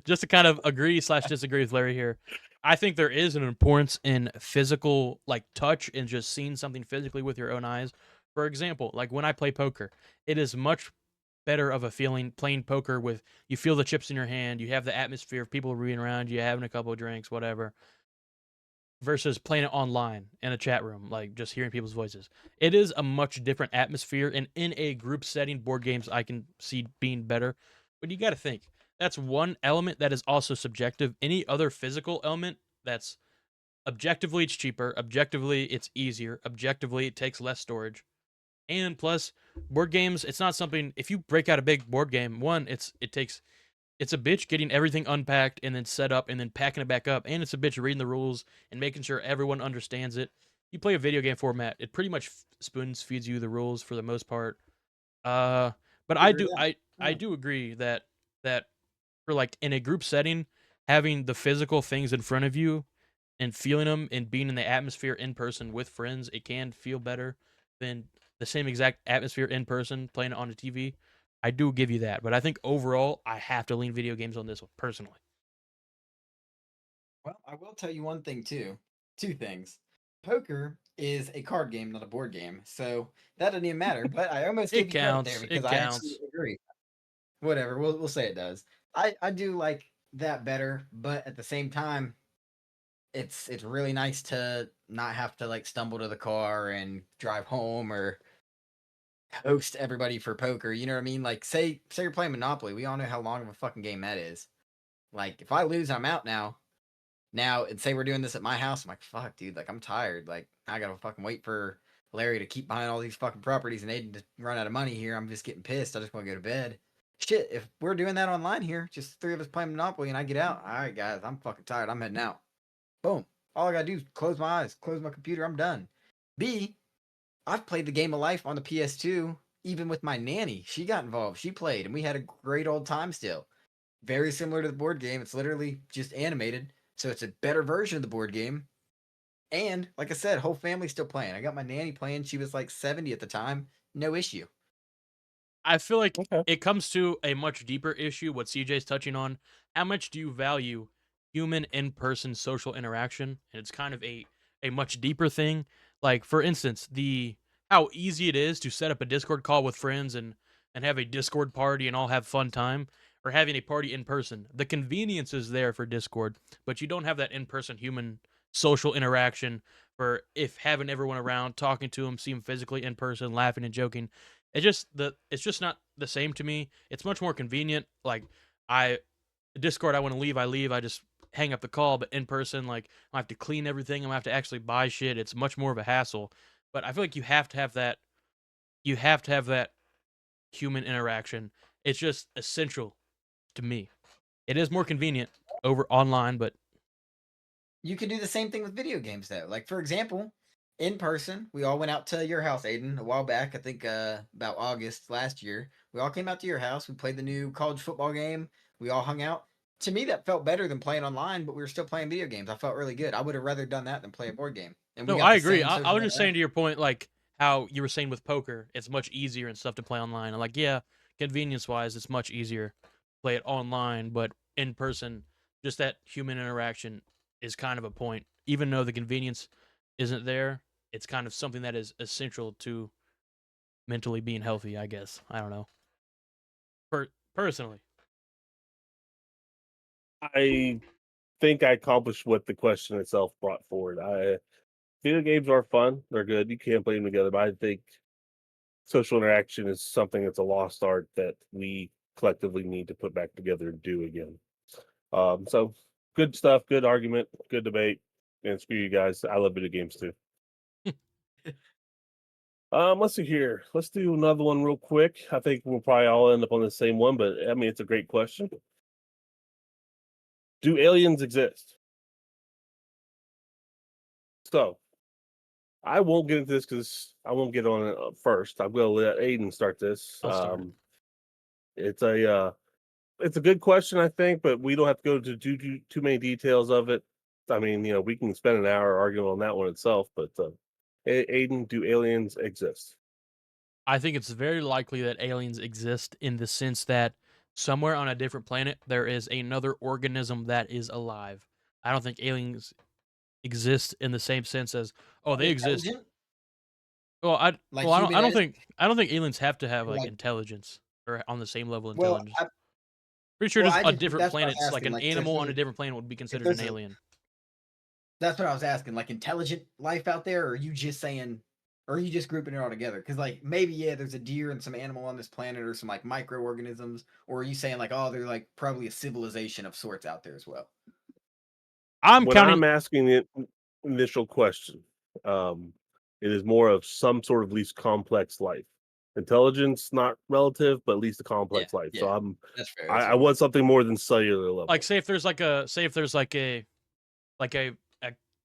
just to kind of agree slash disagree with Larry here. I think there is an importance in physical like touch and just seeing something physically with your own eyes. For example, like when I play poker, it is much better of a feeling playing poker with you feel the chips in your hand, you have the atmosphere of people reading around you, having a couple of drinks, whatever versus playing it online in a chat room, like just hearing people's voices. It is a much different atmosphere, and in a group setting, board games I can see being better. But you got to think that's one element that is also subjective. Any other physical element that's objectively it's cheaper, objectively it's easier, objectively it takes less storage. And plus, board games, it's not something if you break out a big board game, one, it's a bitch getting everything unpacked and then set up and then packing it back up. And it's a bitch reading the rules and making sure everyone understands it. You play a video game format, it pretty much spoons feeds you the rules for the most part. Uh, but I agree with that. I do agree that for like in a group setting, having the physical things in front of you and feeling them and being in the atmosphere in person with friends, it can feel better than the same exact atmosphere in person playing it on the TV. I do give you that, but I think overall I have to lean video games on this one personally. Well, I will tell you one thing too. Two things. Poker is a card game, not a board game, so that doesn't even matter. But I almost It gave you credit there counts. because It I actually counts. agree. Whatever, we'll say it does. I do like that better, but at the same time, it's really nice to not have to like stumble to the car and drive home or host everybody for poker. You know what I mean? Like say you're playing Monopoly. We all know how long of a fucking game that is. Like if I lose, I'm out now. Now, and say we're doing this at my house, I'm like, fuck, dude, like I'm tired. Like I gotta fucking wait for Larry to keep buying all these fucking properties and Aidan to run out of money here. I'm just getting pissed. I just want to go to bed. Shit, if we're doing that online here, just three of us playing Monopoly and I get out. All right, guys, I'm fucking tired. I'm heading out. Boom. All I gotta do is close my eyes, close my computer. I'm done. B, I've played the game of life on the PS2, even with my nanny. She got involved. She played, and we had a great old time still. Very similar to the board game. It's literally just animated, so it's a better version of the board game. And like I said, whole family still playing. I got my nanny playing. She was like 70 at the time. No issue. I feel like okay. it comes to a much deeper issue. What CJ's touching on. How much do you value human in-person social interaction? And it's kind of a much deeper thing. Like for instance, the how easy it is to set up a Discord call with friends and have a Discord party and all have fun time, or having a party in person. The convenience is there for Discord, but you don't have that in-person human social interaction for if having everyone around, talking to them, see them physically in person, laughing and joking. It's just not the same to me. It's much more convenient. Like I Discord, I want to leave, I leave. I just hang up the call. But in person, like I have to clean everything. I have to actually buy shit. It's much more of a hassle. But I feel like you have to have that. You have to have that human interaction. It's just essential to me. It is more convenient over online, but You could do the same thing with video games though. Like for example, in person, we all went out to your house, Aiden, a while back. I think about August last year. We all came out to your house. We played the new college football game. We all hung out. To me, that felt better than playing online, but we were still playing video games. I felt really good. I would have rather done that than play a board game. And we no, got I the agree. same I social was just saying interaction. to your point, like how you were saying with poker, it's much easier and stuff to play online. And like, yeah, convenience wise, it's much easier to play it online, but in person, just that human interaction is kind of a point. Even though the convenience isn't there, it's kind of something that is essential to mentally being healthy. I guess I don't know. Personally, I think I accomplished what the question itself brought forward. Video games are fun; they're good. You can't play them together, but I think social interaction is something that's a lost art that we collectively need to put back together and do again. So good stuff, good argument, good debate, and screw you guys. I love video games too. Let's see here. Let's do another one real quick. I think we'll probably all end up on the same one, but I mean, it's a great question. Do aliens exist? So I won't get into this because I won't get on it first. I'm going to let Aidan start this. I'll start it. It's a good question, I think, but we don't have to go to too many details of it. I mean, we can spend an hour arguing on that one itself. But Aidan, do aliens exist? I think it's very likely that aliens exist in the sense that somewhere on a different planet there is another organism that is alive. I don't think aliens exist in the same sense as they exist. Intelligent? Well, Like I don't human as I don't think aliens have to have like like intelligence or on the same level of well, intelligence. I Pretty sure well, just I a just different that's what I planet's was like asking, an like, so animal on a different planet would be if considered an there's a alien. that's what I was asking, like, intelligent life out there, or are you just saying or are you just grouping it all together? Because, like, maybe, yeah, there's a deer and some animal on this planet or some, like, microorganisms, or are you saying, like, oh, they're, like, probably a civilization of sorts out there as well? I'm When counting I'm asking the initial question, um, it is more of some sort of least complex life. Intelligence, not relative, but at least a Yeah, complex life. So yeah. That's fair, I, that's I fair. want something more than cellular like level. say if there's like a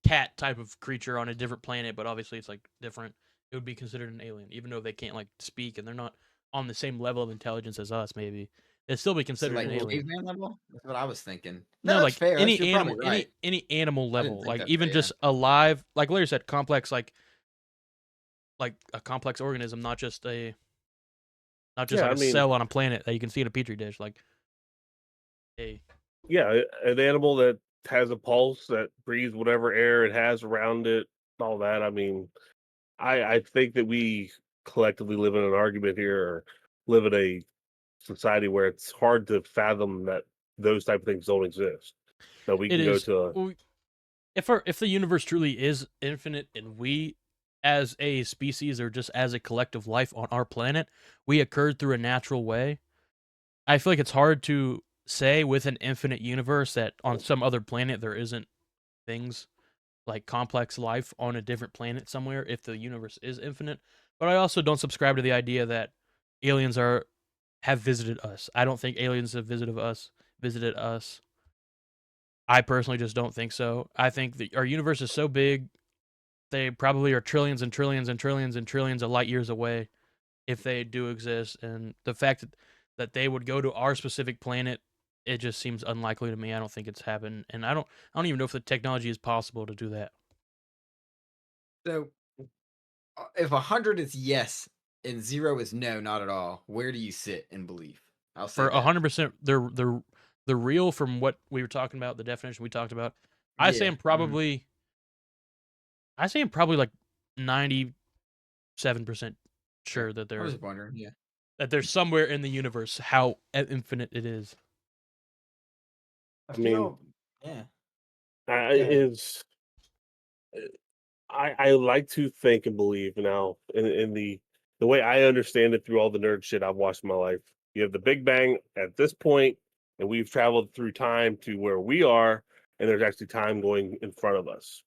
cat type of creature on a different planet, but obviously it's like different. It would be considered an alien, even though they can't like speak and they're not on the same level of intelligence as us. Maybe it'd still be So, considered like, an alien. caveman level? That's what I was thinking. No, No, that's like fair, that's any you're probably animal, right. any animal I didn't level, think like that even way, yeah. just alive, like Larry said, complex, like a complex organism, not just Yeah, like I a mean, cell on a planet that you can see in a petri dish. Like a yeah, an animal that has a pulse that breathes whatever air it has around it, all that. I mean, I think that we collectively live in an argument here, or live in a society where it's hard to fathom that those type of things don't exist. That we it can go is. to a Well, if the universe truly is infinite and we as a species or just as a collective life on our planet, we occurred through a natural way. I feel like it's hard to say with an infinite universe that on some other planet there isn't things like complex life on a different planet somewhere if the universe is infinite. But I also don't subscribe to the idea that aliens have visited us. I don't think aliens have visited us. I personally just don't think so. I think that our universe is so big, they probably are trillions and trillions and trillions and trillions of light years away if they do exist. And the fact that they would go to our specific planet, it just seems unlikely to me. I don't think it's happened, and I don't even know if the technology is possible to do that. So, if 100 is yes and 0 is no, not at all, where do you sit in belief? I'll say For that. 100%, they're real from what we were talking about, the definition we talked about. I say Yeah, I'm probably I say I'm probably like 97% okay. sure that I was just wondering, yeah. there's somewhere in the universe how infinite it is. I I mean, feel yeah, go ahead. is I like to think and believe now in the way I understand it through all the nerd shit I've watched in my life. You have the Big Bang at this point, and we've traveled through time to where we are, and there's actually time going in front of us.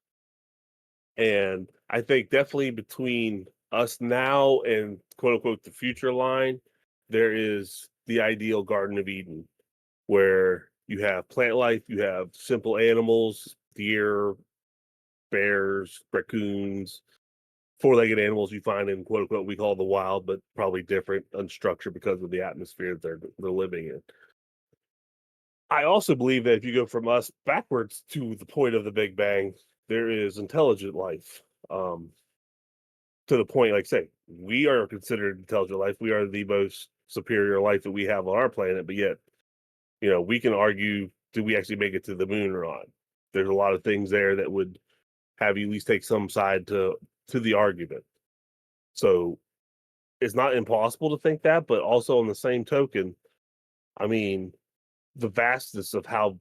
And I think definitely between us now and quote unquote the future line, there is the ideal Garden of Eden where you have plant life, you have simple animals, deer, bears, raccoons, four-legged animals you find in quote unquote we call the wild, but probably different, unstructured because of the atmosphere that they're living in. I also believe that if you go from us backwards to the point of the Big Bang, there is intelligent life. Um, to the point, like say, we are considered intelligent life. We are the most superior life that we have on our planet, but yet, we can argue, do we actually make it to the moon or not? There's a lot of things there that would have you at least take some side to the argument. So it's not impossible to think that, but also on the same token, I mean, the vastness of how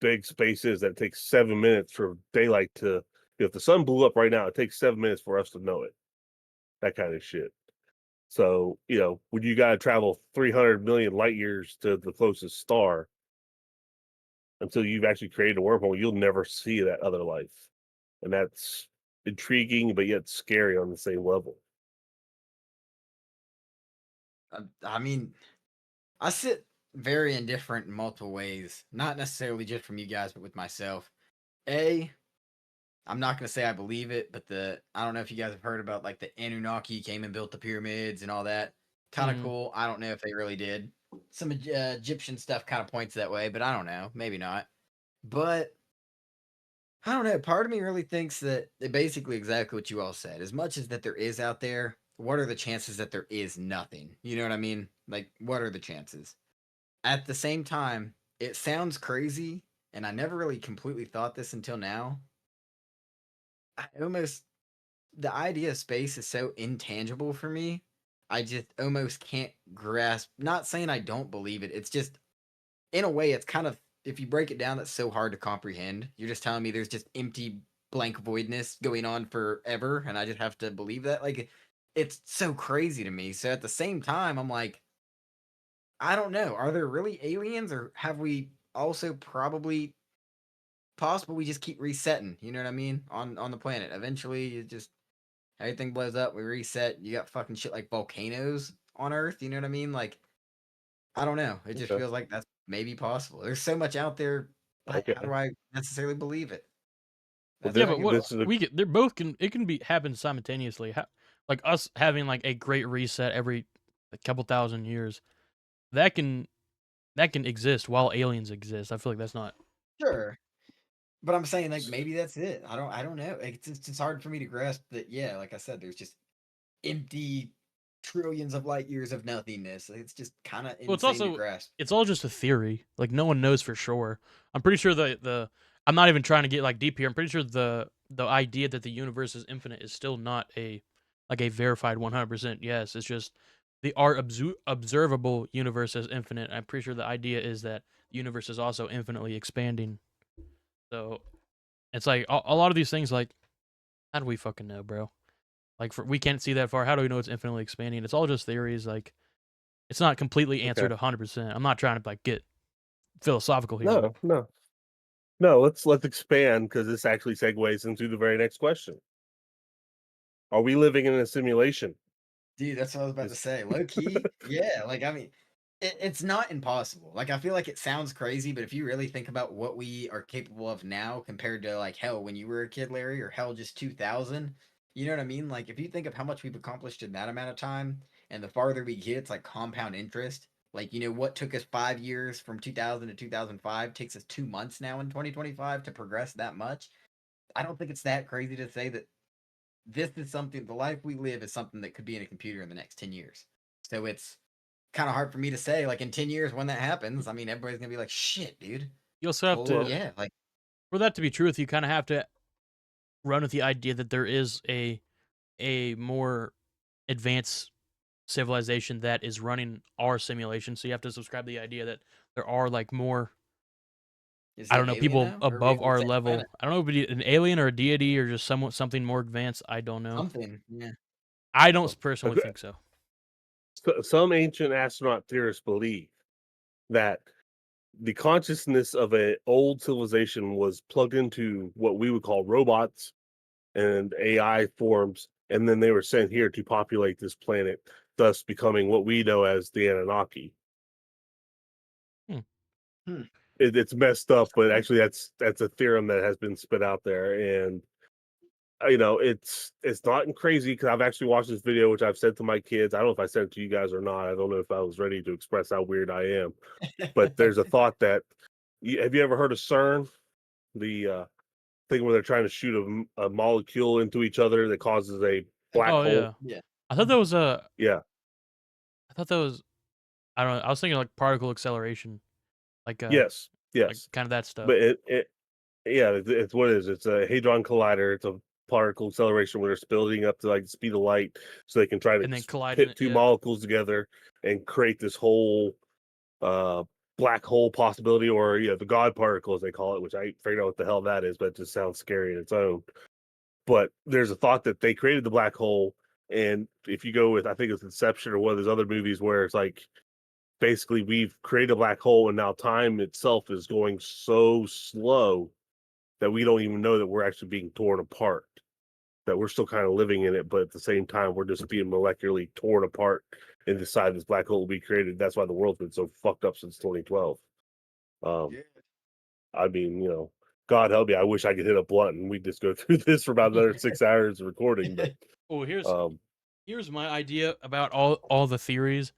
big space is that it takes 7 minutes for daylight to. If the sun blew up right now, it takes 7 minutes for us to know it. That kind of shit. So when you got to travel 300 million light years to the closest star, until you've actually created a wormhole, you'll never see that other life, and that's intriguing but yet scary on the same level. I mean, I sit very indifferent in multiple ways, not necessarily just from you guys, but with myself. I'm not gonna say I believe it, but I don't know if you guys have heard about like the Anunnaki came and built the pyramids and all that. Kind of cool. I don't know if they really did. Some Egyptian stuff kind of points that way, but I don't know. Maybe not. But I don't know. Part of me really thinks that basically exactly what you all said. As much as that there is out there, what are the chances that there is nothing? You know what I mean? Like, what are the chances? At the same time, it sounds crazy, and I never really completely thought this until now. I almost the idea of space is so intangible for me. I just almost can't grasp. Not saying I don't believe it. It's just in a way, it's kind of if you break it down, that's so hard to comprehend. You're just telling me there's just empty blank voidness going on forever, and I just have to believe that. Like it's so crazy to me. So at the same time, I'm like, I don't know. Are there really aliens, or have we also probably possible we just keep resetting? You know what I mean? On the planet, eventually, you just everything blows up. We reset. You got fucking shit like volcanoes on Earth. You know what I mean? Like I don't know. It just Okay. feels like that's maybe possible. There's so much out there, but Okay. how do I necessarily believe it? Well, That's Yeah, my but only what this thought. is a we get, they're both can it can be happen simultaneously. Like us having like a great reset every couple thousand years, that can exist while aliens exist. I feel like that's not. Sure, but I'm saying like maybe that's it. I don't know. It's hard for me to grasp that. Yeah, like I said, there's just empty trillions of light years of nothingness. It's just kind of Well, it's insane to also grasp. it's all just a theory. Like no one knows for sure. I'm pretty sure the I'm not even trying to get like deep here. I'm pretty sure the idea that the universe is infinite is still not a like a verified 100% yes. It's just our observable universe is infinite. I'm pretty sure the idea is that the universe is also infinitely expanding. So it's like a lot of these things. Like how do we fucking know, bro? Like we can't see that far. How do we know it's infinitely expanding? It's all just theories. Like it's not completely okay. answered 100%. I'm not trying to like get philosophical here. No. Let's expand because this actually segues into the very next question. Are we living in a simulation? Dude, that's what I was about to Is say. Low key, yeah. Like, I mean, it's not impossible. Like, I feel like it sounds crazy, but if you really think about what we are capable of now compared to, like, hell, when you were a kid, Larry, or hell, just 2000, you know what I mean? Like, if you think of how much we've accomplished in that amount of time, and the farther we get, it's like compound interest. Like, what took us 5 years from 2000 to 2005 takes us 2 months now in 2025 to progress that much. I don't think it's that crazy to say that this is something the life we live is something that could be in a computer in the next 10 years. So it's kind of hard for me to say like in 10 years when that happens. I mean, everybody's going to be like, "Shit, dude." You also have Well, to, yeah, like for that to be truth, you kind of have to run with the idea that there is a more advanced civilization that is running our simulation. So you have to subscribe to the idea that there are like more, is I it don't know, alien people though? Or are we above on the our same level. planet? I don't know if it's an alien or a deity or just something more advanced. I don't know. Something. Yeah. I don't well, personally think so. some ancient astronaut theorists believe that the consciousness of an old civilization was plugged into what we would call robots and AI forms, and then they were sent here to populate this planet, thus becoming what we know as the Anunnaki. Hmm. Hmm. It's messed up, but actually that's a theorem that has been spit out there, and it's not crazy because I've actually watched this video, which I've said to my kids. I don't know if I said it to you guys or not. I don't know if I was ready to express how weird I am, but there's a thought that have you ever heard of CERN, the thing where they're trying to shoot a molecule into each other that causes a black Oh hole? yeah, Yeah. I thought that was a. Yeah. I thought that was. I don't know. I was thinking like particle acceleration, Yes. like Yes. kind of that stuff. But yeah, it's what it is. It's a hadron collider. It's a particle acceleration where they're building up to like the speed of light, so they can try to And then colliding pit it. two Yeah. molecules together and create this whole uh black hole possibility, or the God particle as they call it, which I figured out what the hell that is, but it just sounds scary in its own. But there's a thought that they created the black hole, and if you go with, I think it's Inception or one of those other movies where it's like basically we've created a black hole and now time itself is going so slow that we don't even know that we're actually being torn apart, that we're still kind of living in it, but at the same time we're just being molecularly torn apart inside this black hole we created. That's why the world's been so fucked up since 2012. Yeah. I mean, God help me, I wish I could hit a blunt and we just go through this for about another 6 hours of recording, but Oh, um here's my idea about all the theories.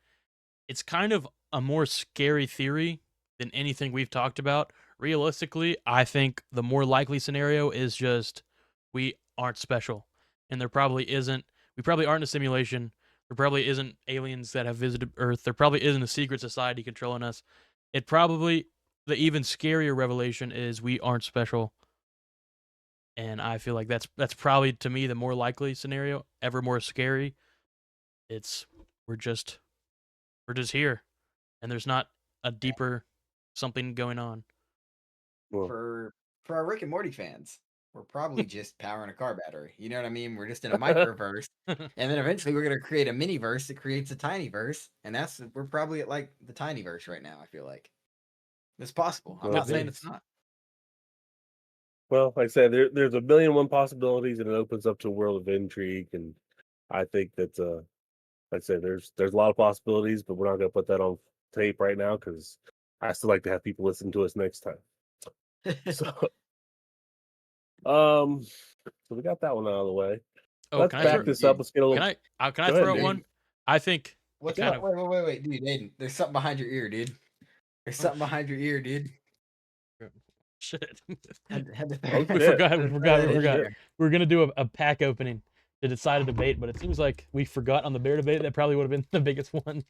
It's kind of a more scary theory than anything we've talked about. Realistically, I think the more likely scenario is just we aren't special. And there probably isn't. We probably aren't in a simulation. There probably isn't aliens that have visited Earth. There probably isn't a secret society controlling us. The even scarier revelation is we aren't special. And I feel like that's probably, to me, the more likely scenario, ever more scary. It's we're just here, and there's not a deeper something going on. well, For our Rick and Morty fans, we're probably just powering a car battery. You know what I mean? We're just in a microverse, and then eventually we're gonna create a mini verse that creates a tiny verse, and we're probably at like the tiny verse right now. I feel like it's possible. I'm well, not saying be. it's not. like I said, there's a million and one possibilities, and it opens up to a world of intrigue. And I think that, like I said, there's a lot of possibilities, but we're not going to put that on tape right now because I still like to have people listen to us next time. So, so we got that one out of the way. Oh, Let's can I back throw? Dude, this up. Let's get a little. Can I Go ahead, throw out dude. one? I think it What's kind up? of. Wait, dude, Aidan, there's something behind your ear, dude. There's Oh something behind your ear, dude. shit! Had to Oh we shit! forgot. had We to throw forgot. that We Oh in forgot. shit! there. We were gonna do a pack opening to decide a debate, but it seems like we forgot on the bear debate. That probably would have been the biggest one.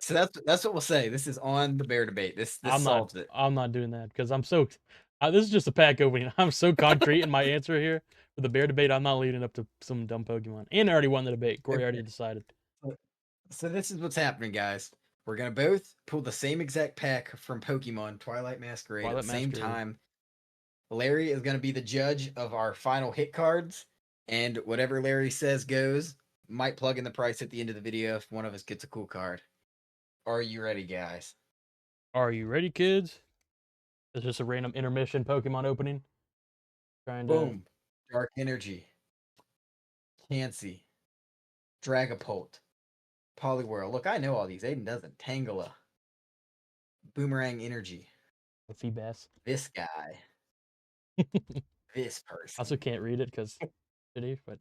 So that's what we'll say. This is on the bear debate. This I'm not. solves it. I'm not doing that because I'm so. This is just a pack opening. I'm so concrete in my answer here for the bear debate. I'm not leading up to some dumb Pokemon. And I already won the debate. Corey already decided. So this is what's happening, guys. We're gonna both pull the same exact pack from Pokemon Twilight Masquerade at Twilight the same Masquerade. time. Larry is gonna be the judge of our final hit cards, and whatever Larry says goes. Might plug in the price at the end of the video if one of us gets a cool card. Are you ready, guys? Are you ready, kids? It's just a random intermission Pokemon opening. Trying to. Boom. Dark Energy. Chansey. Dragapult. Poliwhirl. Look, I know all these. Aiden doesn't. Tangela. Boomerang Energy. Feebas. This guy. This person. Also can't read it because shitty, but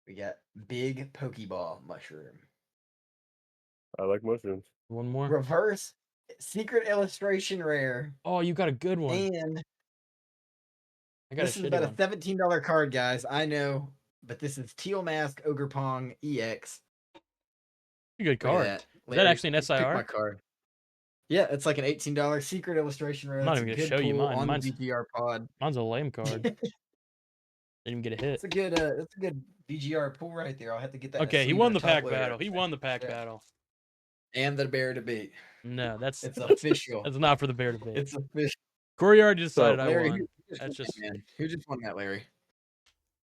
We got Big Pokeball Mushroom. I like mushrooms. one more. Reverse Secret Illustration Rare. Oh, you got a good one. And I got this a is shitty about one. a $17 card, guys. I know, but this is Teal Mask Ogre Pong EX. A good Look at card. that. Is that actually an pick my SIR? card. Yeah, it's like an $18 Secret Illustration Rare. I'm not That's a even gonna good show you pull mine. on the Mine's VGR pod. a lame card. Didn't even get a hit. That's a good VGR pull right there. I'll have to get that. in a Okay, he sleeve won and the a top pack loader. battle. He won the pack Yeah. battle. And the bear debate. No, that's It's official. that's not for the bear debate. It's official. Corey already decided I Larry, won. who just That's won just that, man? Who just won that, Larry?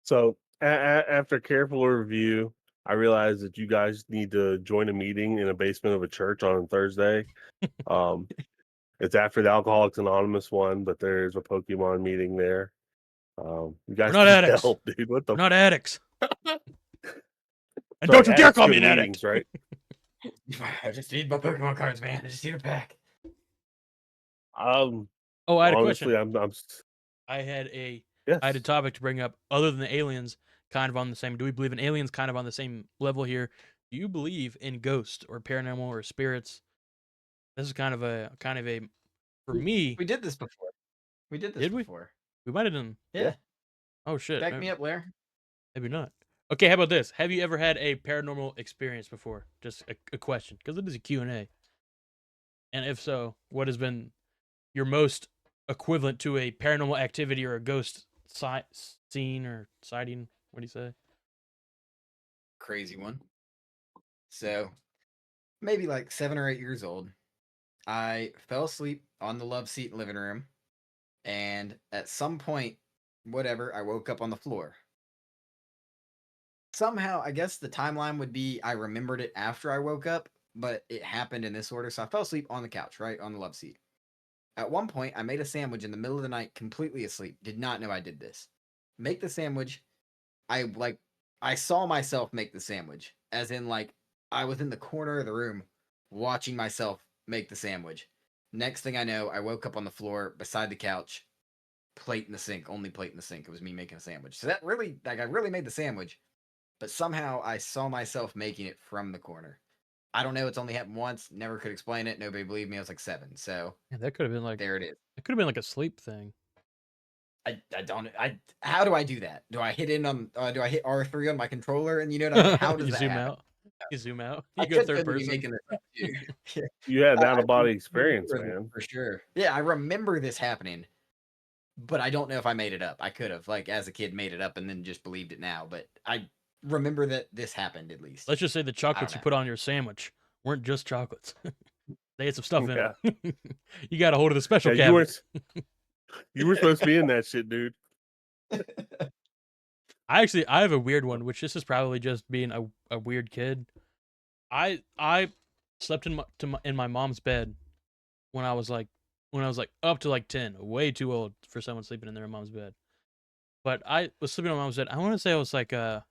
So after careful review, I realized that you guys need to join a meeting in a basement of a church on Thursday. Um, it's after the Alcoholics Anonymous one, but there's a Pokemon meeting there. You guys not need addicts. help, dude. What the? we're not addicts. And Sorry, don't you dare addicts call go me to an meetings, addict. right? I just need my Pokemon cards, man. I just need a pack. Um, Oh, I had a honestly, question. I had a topic to bring up other than the aliens, kind of on the same. Do we believe in aliens kind of on the same level here? Do you believe in ghosts or paranormal or spirits? This is kind of a for me. We did this before. We did this Did we? before. We might have done. Yeah. Oh shit. Back me up, Larry. Maybe not. Okay, how about this? Have you ever had a paranormal experience before? Just a question, because it is a Q&A. And if so, what has been your most equivalent to a paranormal activity or a ghost scene or sighting? What do you say? Crazy one. So, maybe like 7 or 8 years old. I fell asleep on the love seat in the living room, and at some point, whatever, I woke up on the floor. Somehow, I guess the timeline would be I remembered it after I woke up, but it happened in this order. So I fell asleep on the couch, right on the love seat. At one point, I made a sandwich in the middle of the night, completely asleep. Did not know I did this. Make the sandwich. I like I saw myself make the sandwich, as in like I was in the corner of the room watching myself make the sandwich. Next thing I know, I woke up on the floor beside the couch, plate in the sink, only plate in the sink. It was me making a sandwich. So that really, like, I really made the sandwich, but somehow I saw myself making it from the corner. I don't know. It's only happened once. Never could explain it. Nobody believed me. I was like 7. So Yeah, that could have been like there it is. it could have been like a sleep thing. I don't how do I do that? Do I hit in on do I hit R3 on my controller and like how does You that zoom happen? out. You zoom out. I You go could third totally be person. making this up too. Yeah. You had an out I of body remember experience, this man. for sure. Yeah, I remember this happening, but I don't know if I made it up. I could have, like, as a kid, made it up and then just believed it now. But I remember that this happened at least. Let's just say the I don't chocolates you know. put on your sandwich weren't just chocolates. They had some stuff in Yeah. it. You got a hold of the special Yeah, cabinet. you were supposed to be in that shit, dude. I have a weird one, which this is probably just being a weird kid. I slept in my mom's bed when I was like up to like 10, way too old for someone sleeping in their mom's bed. But I was sleeping on my mom's bed. I want to say I was like I want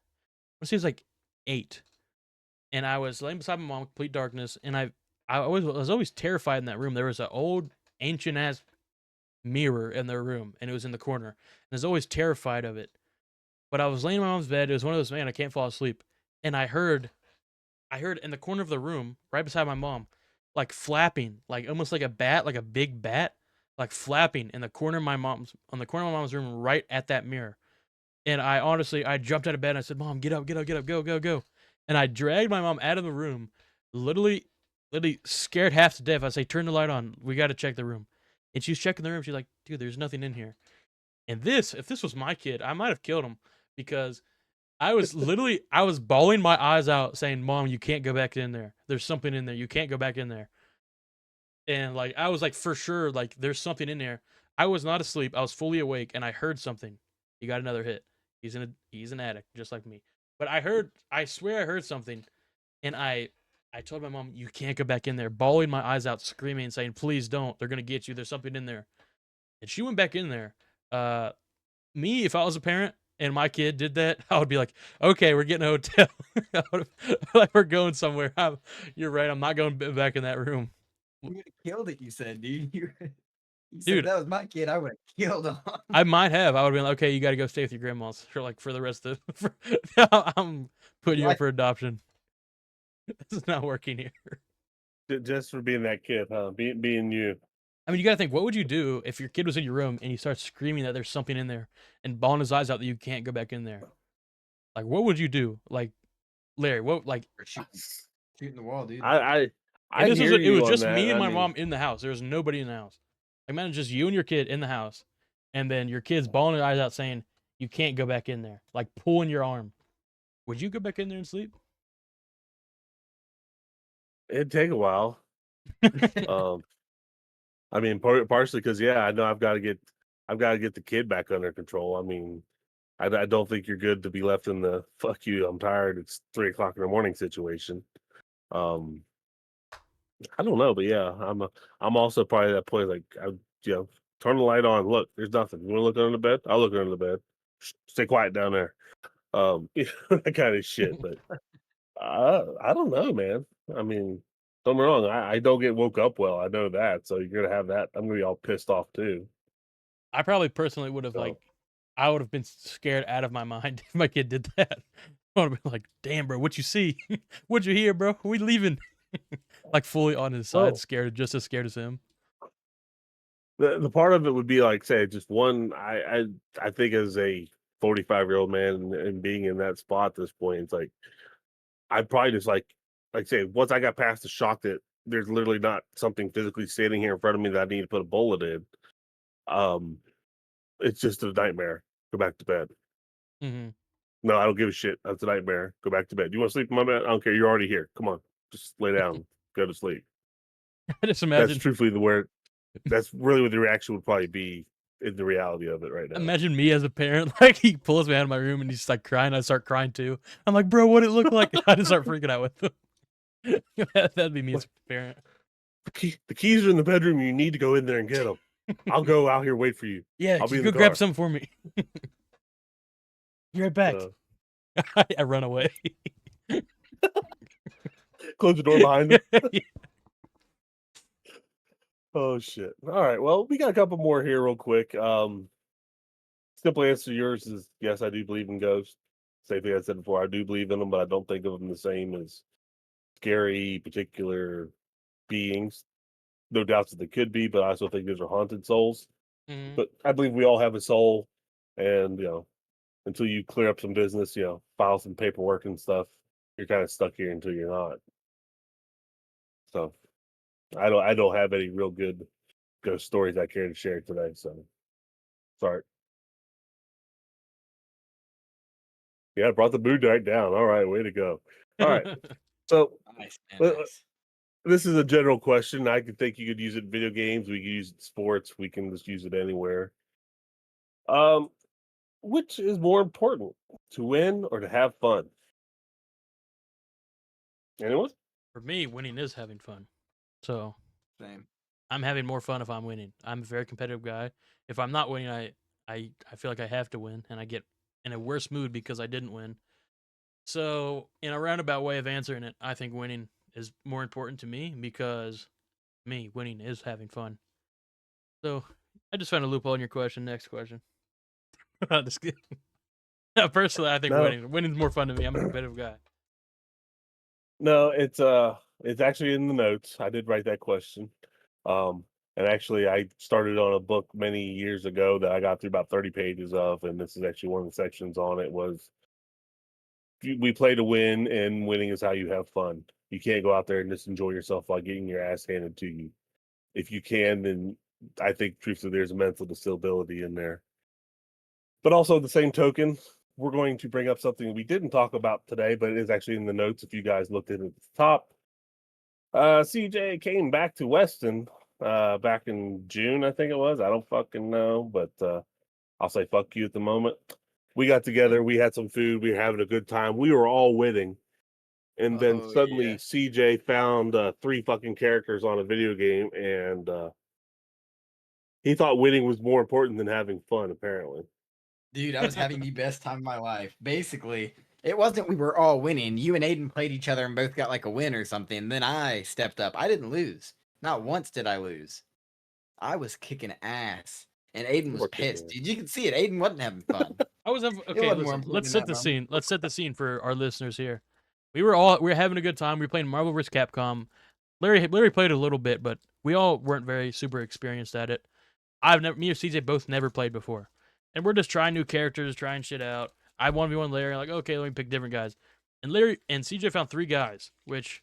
to say it was like 8, and I was laying beside my mom, complete darkness, and was always terrified in that room. There was an old ancient ass mirror in their room, and it was in the corner. And I was always terrified of it. But I was laying in my mom's bed. It was one of those, man, I can't fall asleep, and I heard in the corner of the room, right beside my mom, like flapping, like almost like a bat, like a big bat, like flapping in the corner of on the corner of my mom's room, right at that mirror. And I jumped out of bed and I said, "Mom, get up, get up, get up, go, go, go!" And I dragged my mom out of the room, literally, literally scared half to death. I say, "Turn the light on. We got to check the room." And she's checking the room. She's like, "Dude, there's nothing in here." And if this was my kid, I might have killed him because I was bawling my eyes out saying, "Mom, you can't go back in there. There's something in there. You can't go back in there." And like I was like, for sure, like there's something in there. I was not asleep. I was fully awake and I heard something. He got another hit. He's an addict, just like me. But I swear I heard something. And I told my mom, "You can't go back in there," bawling my eyes out, screaming, saying, "Please don't. They're gonna get you. There's something in there." And she went back in there. Me, if I was a parent and my kid did that, I would be like, "Okay, we're getting a hotel. Like we're going somewhere." You're right. I'm not going back in that room, You would have killed it, you said, dude. You said if dude. that was my kid, I would have killed him. I might have. I would have been like, "Okay, you got to go stay with your grandma's for the rest of." I'm putting you up Like, for adoption. This is not working here. Just for being that kid, huh? Being you. I mean, you got to think, what would you do if your kid was in your room and he starts screaming that there's something in there and bawling his eyes out that you can't go back in there? Like, what would you do? Like, Larry, what, like, shooting the wall, dude. I and hear it you was on just that. me and I my mean, mom in the house. There was nobody in the house. Like, imagine just you and your kid in the house, and then your kid's bawling his eyes out saying, "You can't go back in there," like pulling your arm. Would you go back in there and sleep? it'd take a while. I mean, partially because I know I've got to get the kid back under control. I mean, I don't think you're good to be left in the "fuck you, I'm tired, it's 3 o'clock in the morning" situation. Um, I don't know, but I'm also probably at that point like turn the light on. Look, there's nothing. You want to look under the bed? I'll look under the bed. Stay quiet down there. That kind of shit. But I don't know, man. I mean, don't get me wrong. I don't get woke up well. I know that. So you're gonna have that. I'm gonna be all pissed off too. I probably personally would have So I would have been scared out of my mind if my kid did that. I would have been like, "Damn, bro, what you see? What'd you hear, bro? We leaving?" Like fully on his side, well, scared, just as scared as him. the part of it would be like say just one. I think as a 45-year-old man and being in that spot at this point, it's like I'd probably just like say once I got past the shock that there's literally not something physically standing here in front of me that I need to put a bullet in. Um, it's just a nightmare. Go back to bed. Hmm. No, I don't give a shit. That's a nightmare. Go back to bed. You want to sleep in my bed? I don't care. You're already here. Come on, just lay down. go to sleep. I just That's imagine truthfully the word. That's really what the reaction would probably be in the reality of it right now. imagine me as a parent. Like he pulls me out of my room and he's like crying. I start crying too. I'm like, bro, what it look like? I just start freaking out with him. That'd be me as a parent. The keys are in the bedroom. You need to go in there and get them. I'll go out here wait for you. Yeah, I'll be in go the grab car. some for me. Be right back. I run away. Close the door behind him. Oh shit! All right, well, we got a couple more here, real quick. Simple answer to yours is yes. I do believe in ghosts. Same thing I said before. I do believe in them, but I don't think of them the same as scary, particular beings. No doubts that they could be, but I also think those are haunted souls. Mhm. But I believe we all have a soul, and until you clear up some business, file some paperwork and stuff, you're kind of stuck here until you're not. So I don't have any real good ghost stories I care to share today. So sorry. Yeah, I brought the mood right down. All right, way to go. All right. So Nice, man, let- nice. this is a general question. I could think you could use it in video games. We could use it in sports. We can just use it anywhere. Um, which is more important, to win or to have fun? Anyone? For me, winning is having fun. So Same. I'm having more fun if I'm winning. I'm a very competitive guy. If I'm not winning, I feel like I have to win, and I get in a worse mood because I didn't win. So, in a roundabout way of answering it, I think winning is more important to me because winning is having fun. So, I just found a loophole in your question. Next question. Just kidding. Personally, I think No, winning's more fun to me. I'm a competitive guy. no, it's actually in the notes. I did write that question. Um, and actually I started on a book many years ago that I got through about 30 pages of, and this is actually one of the sections on it was we play to win, and winning is how you have fun. You can't go out there and just enjoy yourself while getting your ass handed to you. If you can, then I think truthfully there's a mental disability in there. But also, the same token, we're going to bring up something we didn't talk about today, but it is actually in the notes if you guys looked at it at the top. CJ came back to Weston back in June, I think it was. I don't fucking know, but I'll say fuck you at the moment. We got together, we had some food, we were having a good time. We were all winning. And then Oh suddenly yeah, CJ found 3 fucking characters on a video game, and he thought winning was more important than having fun, apparently. dude, I was having the best time of my life. Basically, it wasn't we were all winning. You and Aiden played each other and both got like a win or something. Then I stepped up. I didn't lose. Not once did I lose. I was kicking ass, and Aiden You was were kicking pissed, it. dude. You could see it. Aiden wasn't having fun. It Okay, wasn't more listen. important Let's in set that the moment. scene. Let's set the scene for our listeners here. We were having a good time. We were playing Marvel vs. Capcom. Larry played a little bit, but we all weren't very super experienced at it. Me and CJ both never played before, and we're just trying new characters, trying shit out. I 1v1 Larry, like okay, let me pick different guys. And Larry and CJ found 3 guys, which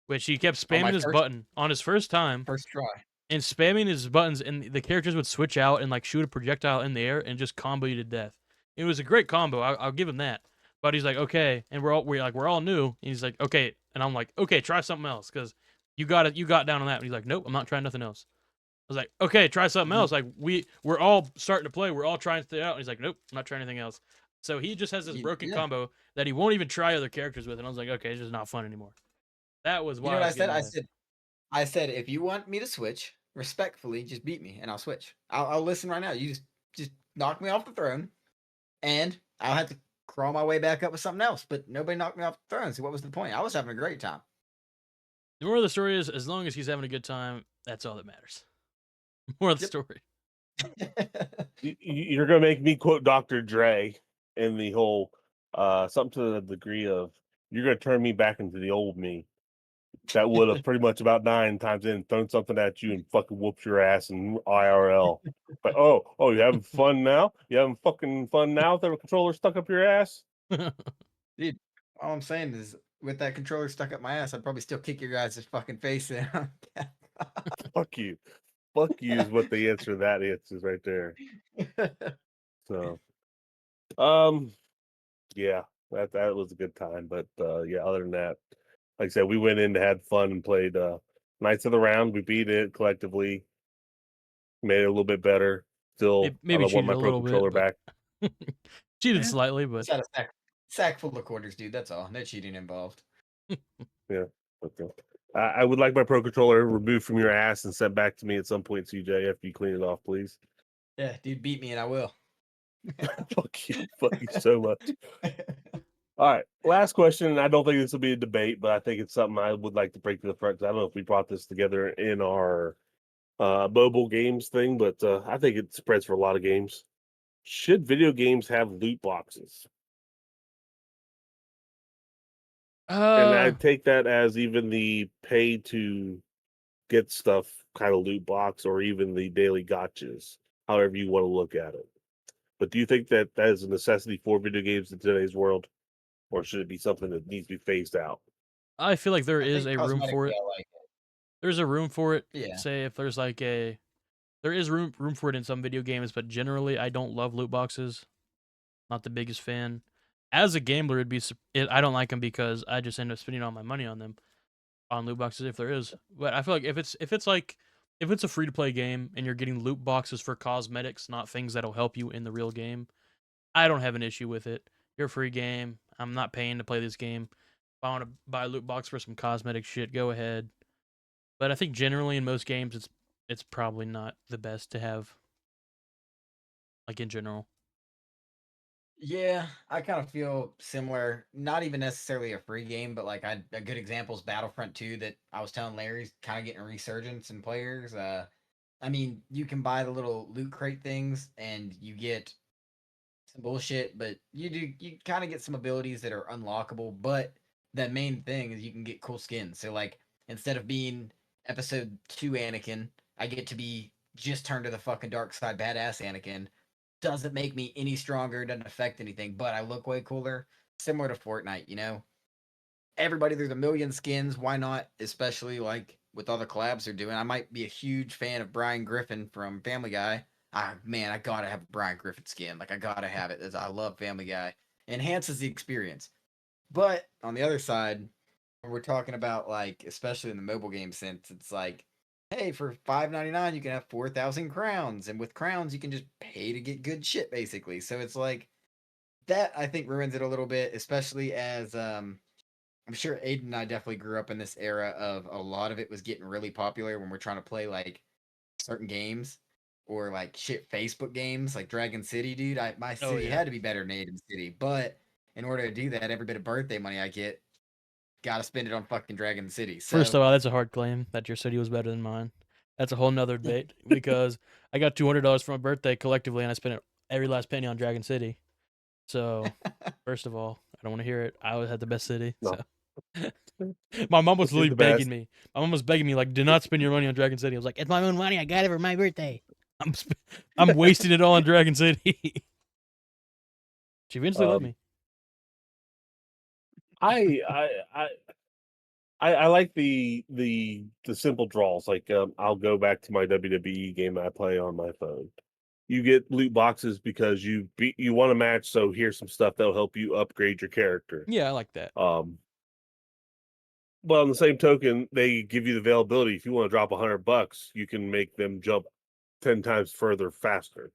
he kept On spamming my his button on his first time first try. and spamming his buttons, and the characters would switch out and like shoot a projectile in the air and just combo you to death. It was a great combo. I'll give him that. But he's like, okay, and we're all new. And he's like, okay, and I'm like, okay, try something else because you got it, you got down on that. And he's like, nope, I'm not trying nothing else. I was like, okay, try something else. Like we're all starting to play. We're all trying to stay out. And he's like, nope, I'm not trying anything else. So he just has this broken Yeah. combo that he won't even try other characters with. And I was like, okay, it's just not fun anymore. That was You why know I what I was said? getting mad. I said, if you want me to switch, respectfully, just beat me and I'll switch. I'll listen right now. You just knock me off the throne, and I'll have to crawl my way back up with something else. But nobody knocked me off the throne. So what was the point? I was having a great time. The moral of the story is, as long as he's having a good time, that's all that matters. Moral of the Yep. story. You're gonna make me quote Dr. Dre in the whole something to the degree of you're gonna turn me back into the old me that would have pretty much about 9 times in thrown something at you and fucking whooped your ass in IRL. But oh, you having fun now? You having fucking fun now with the controller stuck up your ass? Dude, all I'm saying is, with that controller stuck up my ass, I'd probably still kick your guys' fucking face in. Fuck you. Fuck you is what the answer to that is right there. So yeah, that was a good time. But yeah, other than that, Like I said, we went in to have fun and played Knights of the Round. We beat it collectively, made it a little bit better. Still, Maybe I want cheated my a Pro little bit, Controller but back. cheated slightly, but Just had a sack full of quarters, dude. That's all. No cheating involved. Yeah. Okay. I would like my Pro Controller removed from your ass and sent back to me at some point, CJ, after you clean it off, please. Yeah, dude, beat me and I will. Fuck you. Fuck you so much. All right. Last question. And I don't think this will be a debate, but I think it's something I would like to break to the front. 'Cause I don't know if we brought this together in our mobile games thing, but I think it spreads for a lot of games. Should video games have loot boxes? And I take that as even the pay to get stuff kind of loot box or even the daily gotchas, however you want to look at it. But do you think that that is a necessity for video games in today's world, or should it be something that needs to be phased out? I feel like there I is think a room for cosmetically, it. I like it. There's a room for it. Yeah. Say if there's like there is room for it in some video games, but generally I don't love loot boxes. Not the biggest fan. As a gambler, I don't like them because I just end up spending all my money on them, on loot boxes if there is. But I feel like if it's a free to play game and you're getting loot boxes for cosmetics, not things that'll help you in the real game, I don't have an issue with it. You're a free game. I'm not paying to play this game. If I want to buy a loot box for some cosmetic shit, go ahead. But I think generally in most games it's probably not the best to have, like, in general. Yeah, I kind of feel similar. Not even necessarily a free game, but like a good example is Battlefront 2 that I was telling Larry's kind of getting a resurgence in players. I mean, you can buy the little loot crate things and you get some bullshit, but you kind of get some abilities that are unlockable. But the main thing is you can get cool skins. So like instead of being episode 2 Anakin, I get to be just turned to the fucking dark side badass Anakin. Doesn't make me any stronger, doesn't affect anything, but I look way cooler. Similar to Fortnite, you know? Everybody, there's a million skins. Why not? Especially like with all the collabs they're doing. I might be a huge fan of Brian Griffin from Family Guy. Man, I gotta have a Brian Griffin skin. Like I gotta have it. I love Family Guy. Enhances the experience. But on the other side, when we're talking about like, especially in the mobile game sense, it's like, hey, for $5.99 you can have 4,000 crowns, and with crowns you can just pay to get good shit, basically. So it's like that. I think ruins it a little bit, especially as I'm sure Aidan and I definitely grew up in this era of a lot of it was getting really popular when we're trying to play like certain games or like shit Facebook games like Dragon City, dude. My Oh city yeah. had to be better than Aidan City, but in order to do that, every bit of birthday money I get, gotta spend it on fucking Dragon City. First So of all, that's a hard claim that your city was better than mine. That's a whole nother debate because I got $200 for my birthday collectively, and I spent it every last penny on Dragon City. So, first of all, I don't want to hear it. I always had the best city. No. So, my mom was Which is literally the begging best? me. My mom was begging me like, "Do not spend your money on Dragon City." I was like, "It's my own money. I got it for my birthday. I'm wasting it all on Dragon City." She eventually let Um, me. I, I I I like the simple draws. Like I'll go back to my WWE game I play on my phone. You get loot boxes because you want a match, so here's some stuff that'll help you upgrade your character. Yeah, I like that. Well, on the same token, they give you the availability. If you want to drop $100, you can make them jump 10 times further faster.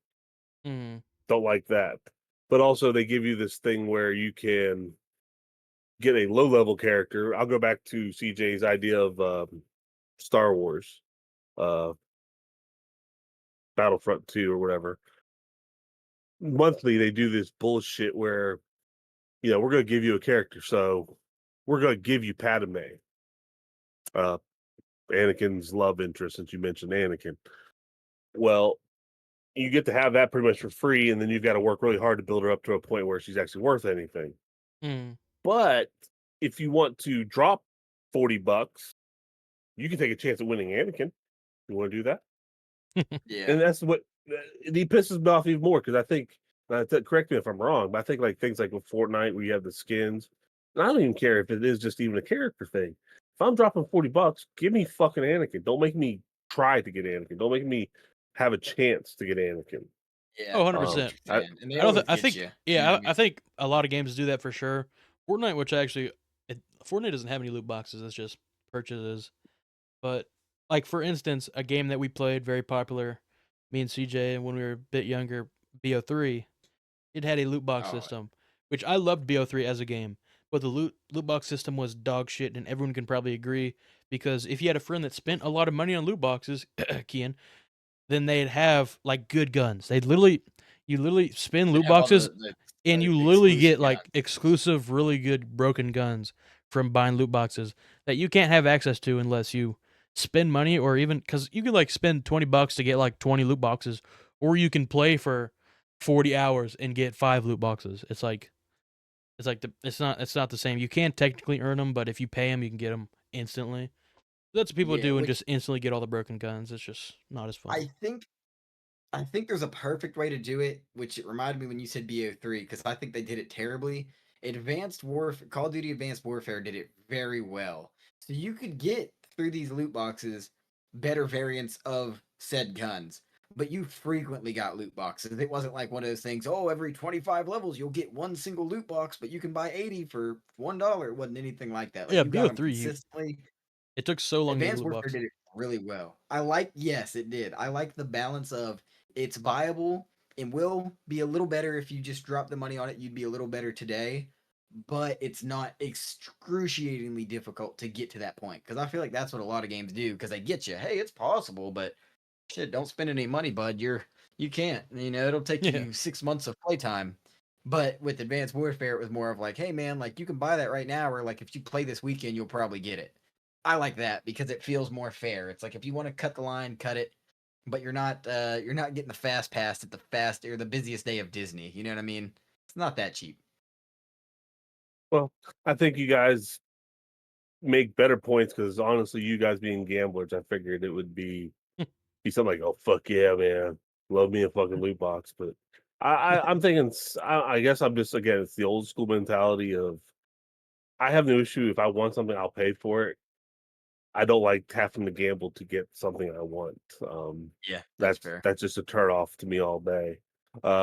Mm. Don't like that. But also they give you this thing where you can get a low level character. I'll go back to CJ's idea of Star Wars, uh, Battlefront 2 or whatever. Monthly, they do this bullshit where, we're going to give you a character. So we're going to give you Padme, uh, Anakin's love interest, since you mentioned Anakin. Well, you get to have that pretty much for free, and then you've got to work really hard to build her up to a point where she's actually worth anything. Mm. But if you want to drop $40, you can take a chance at winning Anakin. You want to do that? yeah, And that's what he pisses me off even more because I think, correct me if I'm wrong, but I think like things like with Fortnite where you have the skins, and I don't even care if it is just even a character thing. If I'm dropping $40, give me fucking Anakin. Don't make me try to get Anakin. Don't make me have a chance to get Anakin. Oh, yeah, I get what 100%. you're saying, and they I don't. always I get think. you. You know Yeah, what I mean? I think a lot of games do that for sure. Fortnite, which I actually Fortnite doesn't have any loot boxes. It's just purchases. But like for instance, a game that we played very popular, me and CJ when we were a bit younger, BO3. It had a loot box Oh, system, which I loved BO3 as a game. But the loot box system was dog shit, and everyone can probably agree because if you had a friend that spent a lot of money on loot boxes, Kian, then they'd have like good guns. You literally spin they loot have all boxes and the you literally exclusive get like guns. exclusive, really good broken guns from buying loot boxes that you can't have access to unless you spend money or even because you can like spend $20 to get like 20 loot boxes, or you can play for 40 hours and get 5 loot boxes. It's not the same. You can technically earn them, but if you pay them, you can get them instantly. That's what people Yeah, do and which just instantly get all the broken guns. It's just not as fun. I think I think there's a perfect way to do it, which it reminded me when you said BO3, because I think they did it terribly. Advanced Warfare, Call of Duty Advanced Warfare did it very well. So you could get through these loot boxes better variants of said guns, but you frequently got loot boxes. It wasn't like one of those things, oh, every 25 levels you'll get one single loot box, but you can buy 80 for $1. It wasn't anything like that. Oh, Like yeah, you got them BO3. consistently. It took so long to get Advanced loot Warfare box. did it really well. Yes, it did. I like the balance of it's viable and will be a little better if you just drop the money on it. You'd be a little better today, but it's not excruciatingly difficult to get to that point. Because I feel like that's what a lot of games do. Because they get you, hey, it's possible, but shit, don't spend any money, bud. You can't. You know, it'll take Yeah. you 6 months of playtime. But with Advanced Warfare, it was more of like, hey man, like you can buy that right now, or like if you play this weekend, you'll probably get it. I like that because it feels more fair. It's like if you want to cut the line, cut it, but you're not getting the fast pass at the fast or the busiest day of Disney. You know what I mean? It's not that cheap. Well, I think you guys make better points because honestly, you guys being gamblers, I figured it would be something like, oh fuck yeah, man, love me a fucking loot box. But I'm thinking, I guess I'm just again, it's the old school mentality of I have no issue if I want something, I'll pay for it. I don't like having to gamble to get something I want. Yeah, that's That's fair. that's just a turn off to me all day.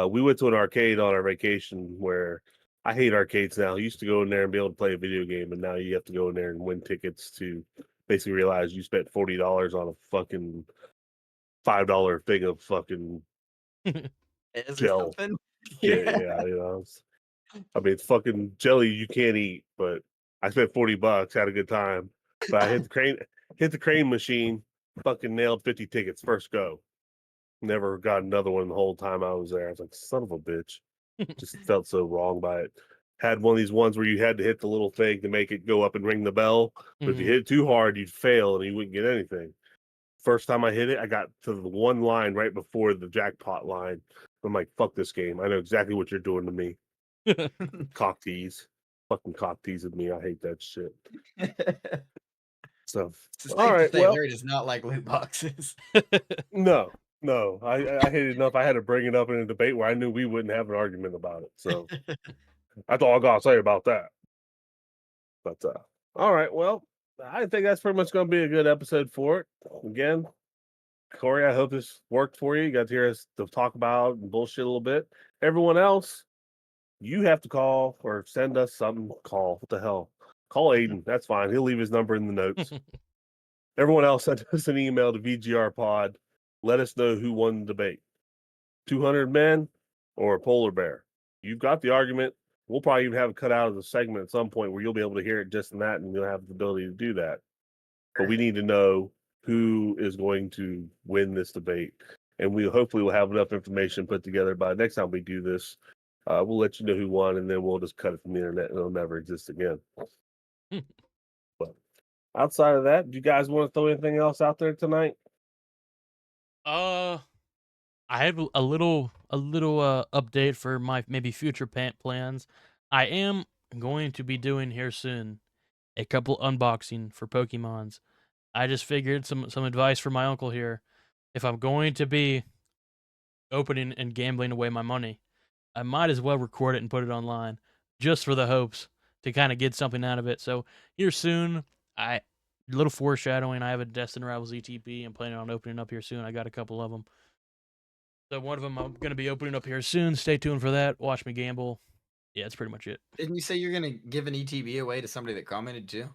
We went to an arcade on our vacation where I hate arcades now. I used to go in there and be able to play a video game, and now you have to go in there and win tickets to basically realize you spent $40 on a fucking $5 thing of fucking Is or gel. something? Yeah, Yeah. yeah, I mean, it's fucking jelly you can't eat, but I spent $40, had a good time. But I hit the crane machine, fucking nailed 50 tickets first go. Never got another one the whole time I was there. I was like, son of a bitch. Just felt so wrong by it. Had one of these ones where you had to hit the little thing to make it go up and ring the bell. But if you Mhm. hit it too hard, you'd fail and you wouldn't get anything. First time I hit it, I got to the one line right before the jackpot line. I'm like, fuck this game. I know exactly what you're doing to me. Cock tease. Fucking cock teasing me. I hate that shit. So, It's all safe to right. say Well, Larry does not like loot boxes. no, no. I hate it enough. I had to bring it up in a debate where I knew we wouldn't have an argument about it. So that's all I got to say about that. But, all right. Well, I think that's pretty much going to be a good episode for it. Again, Corey, I hope this worked for you. You got to hear us to talk about and bullshit a little bit. Everyone else, you have to call or send us something. Call. What the hell? Call Aidan. That's fine. He'll leave his number in the notes. Everyone else, send us an email to VGR Pod. Let us know who won the debate. 200 men or a polar bear. You've got the argument. We'll probably even have it cut out of the segment at some point where you'll be able to hear it just in that and you'll have the ability to do that. But we need to know who is going to win this debate. And we hopefully will have enough information put together by next time we do this. We'll let you know who won, and then we'll just cut it from the internet, and it'll never exist again. But outside of that, do you guys want to throw anything else out there tonight? I have a little update for my maybe future plans. I am going to be doing here soon a couple unboxing for Pokemons. I just figured some advice from my uncle here. If I'm going to be opening and gambling away my money, I might as well record it and put it online just for the hopes to kind of get something out of it. So here soon, I little foreshadowing. I have a Destin Rivals ETP. I'm planning on opening up here soon. I got a couple of them. So one of them I'm going to be opening up here soon. Stay tuned for that. Watch me gamble. Yeah, that's pretty much it. Didn't you say you're gonna give an ETB away to somebody that commented too?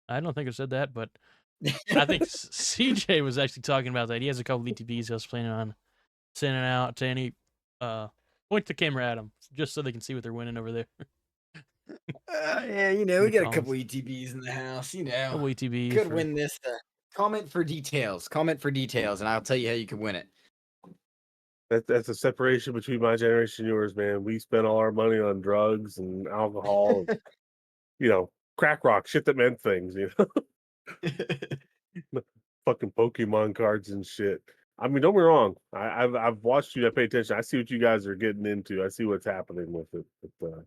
I don't think I said that, but I think CJ was actually talking about that. He has a couple ETBs he was planning on sending out to any. Point the camera at them just so they can see what they're winning over there. Yeah, we the got a comments. couple ETBs in the house. Couple ETBs Could for- win this. Comment for details. Comment for details, and I'll tell you how you can win it. That's a separation between my generation and yours, man. We spent all our money on drugs and alcohol, and, crack rock, shit that meant things, fucking Pokemon cards and shit. I mean, don't be wrong. I've watched you. I pay attention. I see what you guys are getting into. I see what's happening with it. But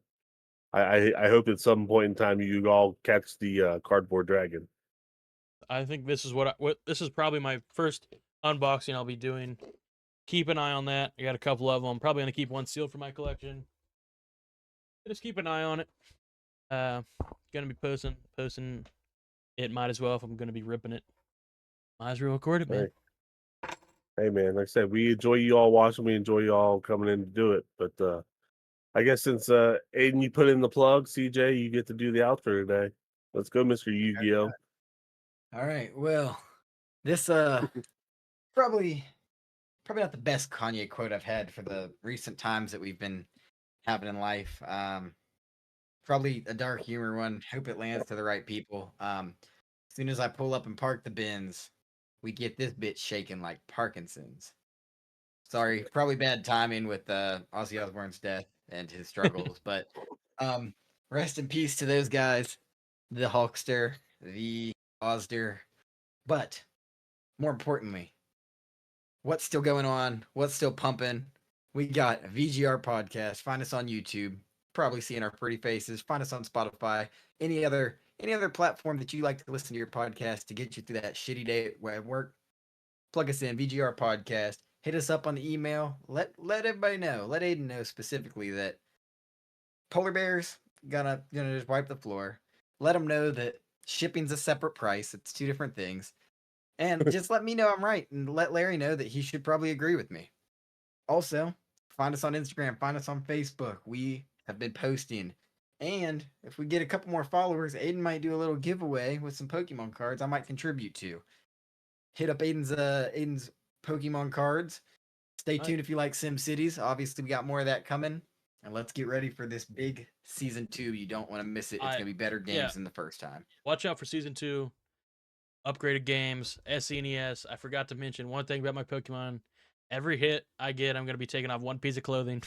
I hope at some point in time you all catch the cardboard dragon. I think this is what this is probably my first unboxing I'll be doing. Keep an eye on that. I got a couple of them. I'm probably gonna keep one sealed for my collection. Just keep an eye on it. Gonna be posting it. Might as well if I'm gonna be ripping it. Might as well record it, man. Hey man, like I said, we enjoy you all watching. We enjoy you all coming in to do it. But I guess since Aidan, you put in the plug, CJ, you get to do the outro today. Let's go, Mr. Yu-Gi-Oh. All right. Well, this probably not the best Kanye quote I've had for the recent times that we've been having in life. Probably a dark humor one. Hope it lands to the right people. As soon as I pull up and park the bins, we get this bitch shaking like Parkinson's. Sorry, probably bad timing with Ozzy Osbourne's death and his struggles, but rest in peace to those guys, the Hulkster, the Ozster. But more importantly, what's still going on? What's still pumping? We got a VGR podcast. Find us on YouTube. Probably seeing our pretty faces. Find us on Spotify. Any other platform that you like to listen to your podcast to get you through that shitty day at work. Plug us in, VGR podcast. Hit us up on the email. Let everybody know. Let Aidan know specifically that polar bears gonna just wipe the floor. Let them know that shipping's a separate price. It's two different things. And just let me know I'm right, and let Larry know that he should probably agree with me. Also, find us on Instagram. Find us on Facebook. We have been posting. And if we get a couple more followers, Aidan might do a little giveaway with some Pokemon cards I might contribute to. Hit up Aidan's Pokemon cards. Stay tuned if you like Sim Cities. Obviously, we got more of that coming. And let's get ready for this big season 2. You don't want to miss it. It's going to be better games than the first time. Watch out for season 2. Upgraded games, SNES. I forgot to mention one thing about my Pokemon. Every hit I get, I'm going to be taking off one piece of clothing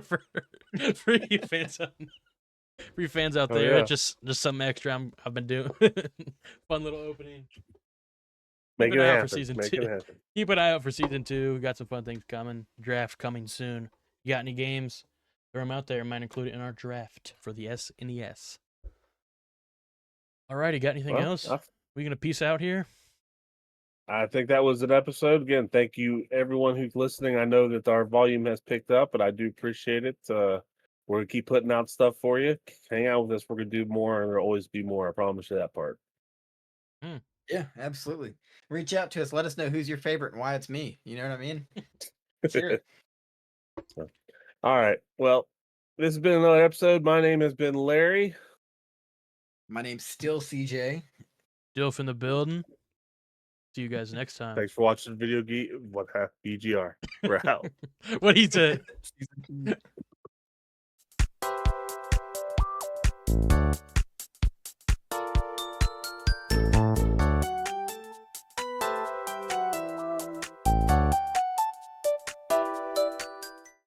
for you fans out there. Yeah. Just something extra I've been doing. Fun little opening. Make Keep it an eye out happen. for season Make 2. it happen. Keep an eye out for season 2. We got some fun things coming. Draft coming soon. You got any games? Throw them out there. Might include it in our draft for the SNES. Alrighty, got anything else? We gonna peace out here? I think that was an episode. Again, thank you everyone who's listening. I know that our volume has picked up, but I do appreciate it. We're gonna keep putting out stuff for you. Hang out with us. We're gonna do more, and there'll always be more. I promise you that part. Yeah, absolutely. Reach out to us. Let us know who's your favorite and why it's me. You know what I mean? Sure. All right. Well, this has been another episode. My name has been Larry. My name's still CJ. Dilf in the building. See you guys next time. Thanks for watching Video Geek. VGR. We're out. What he said.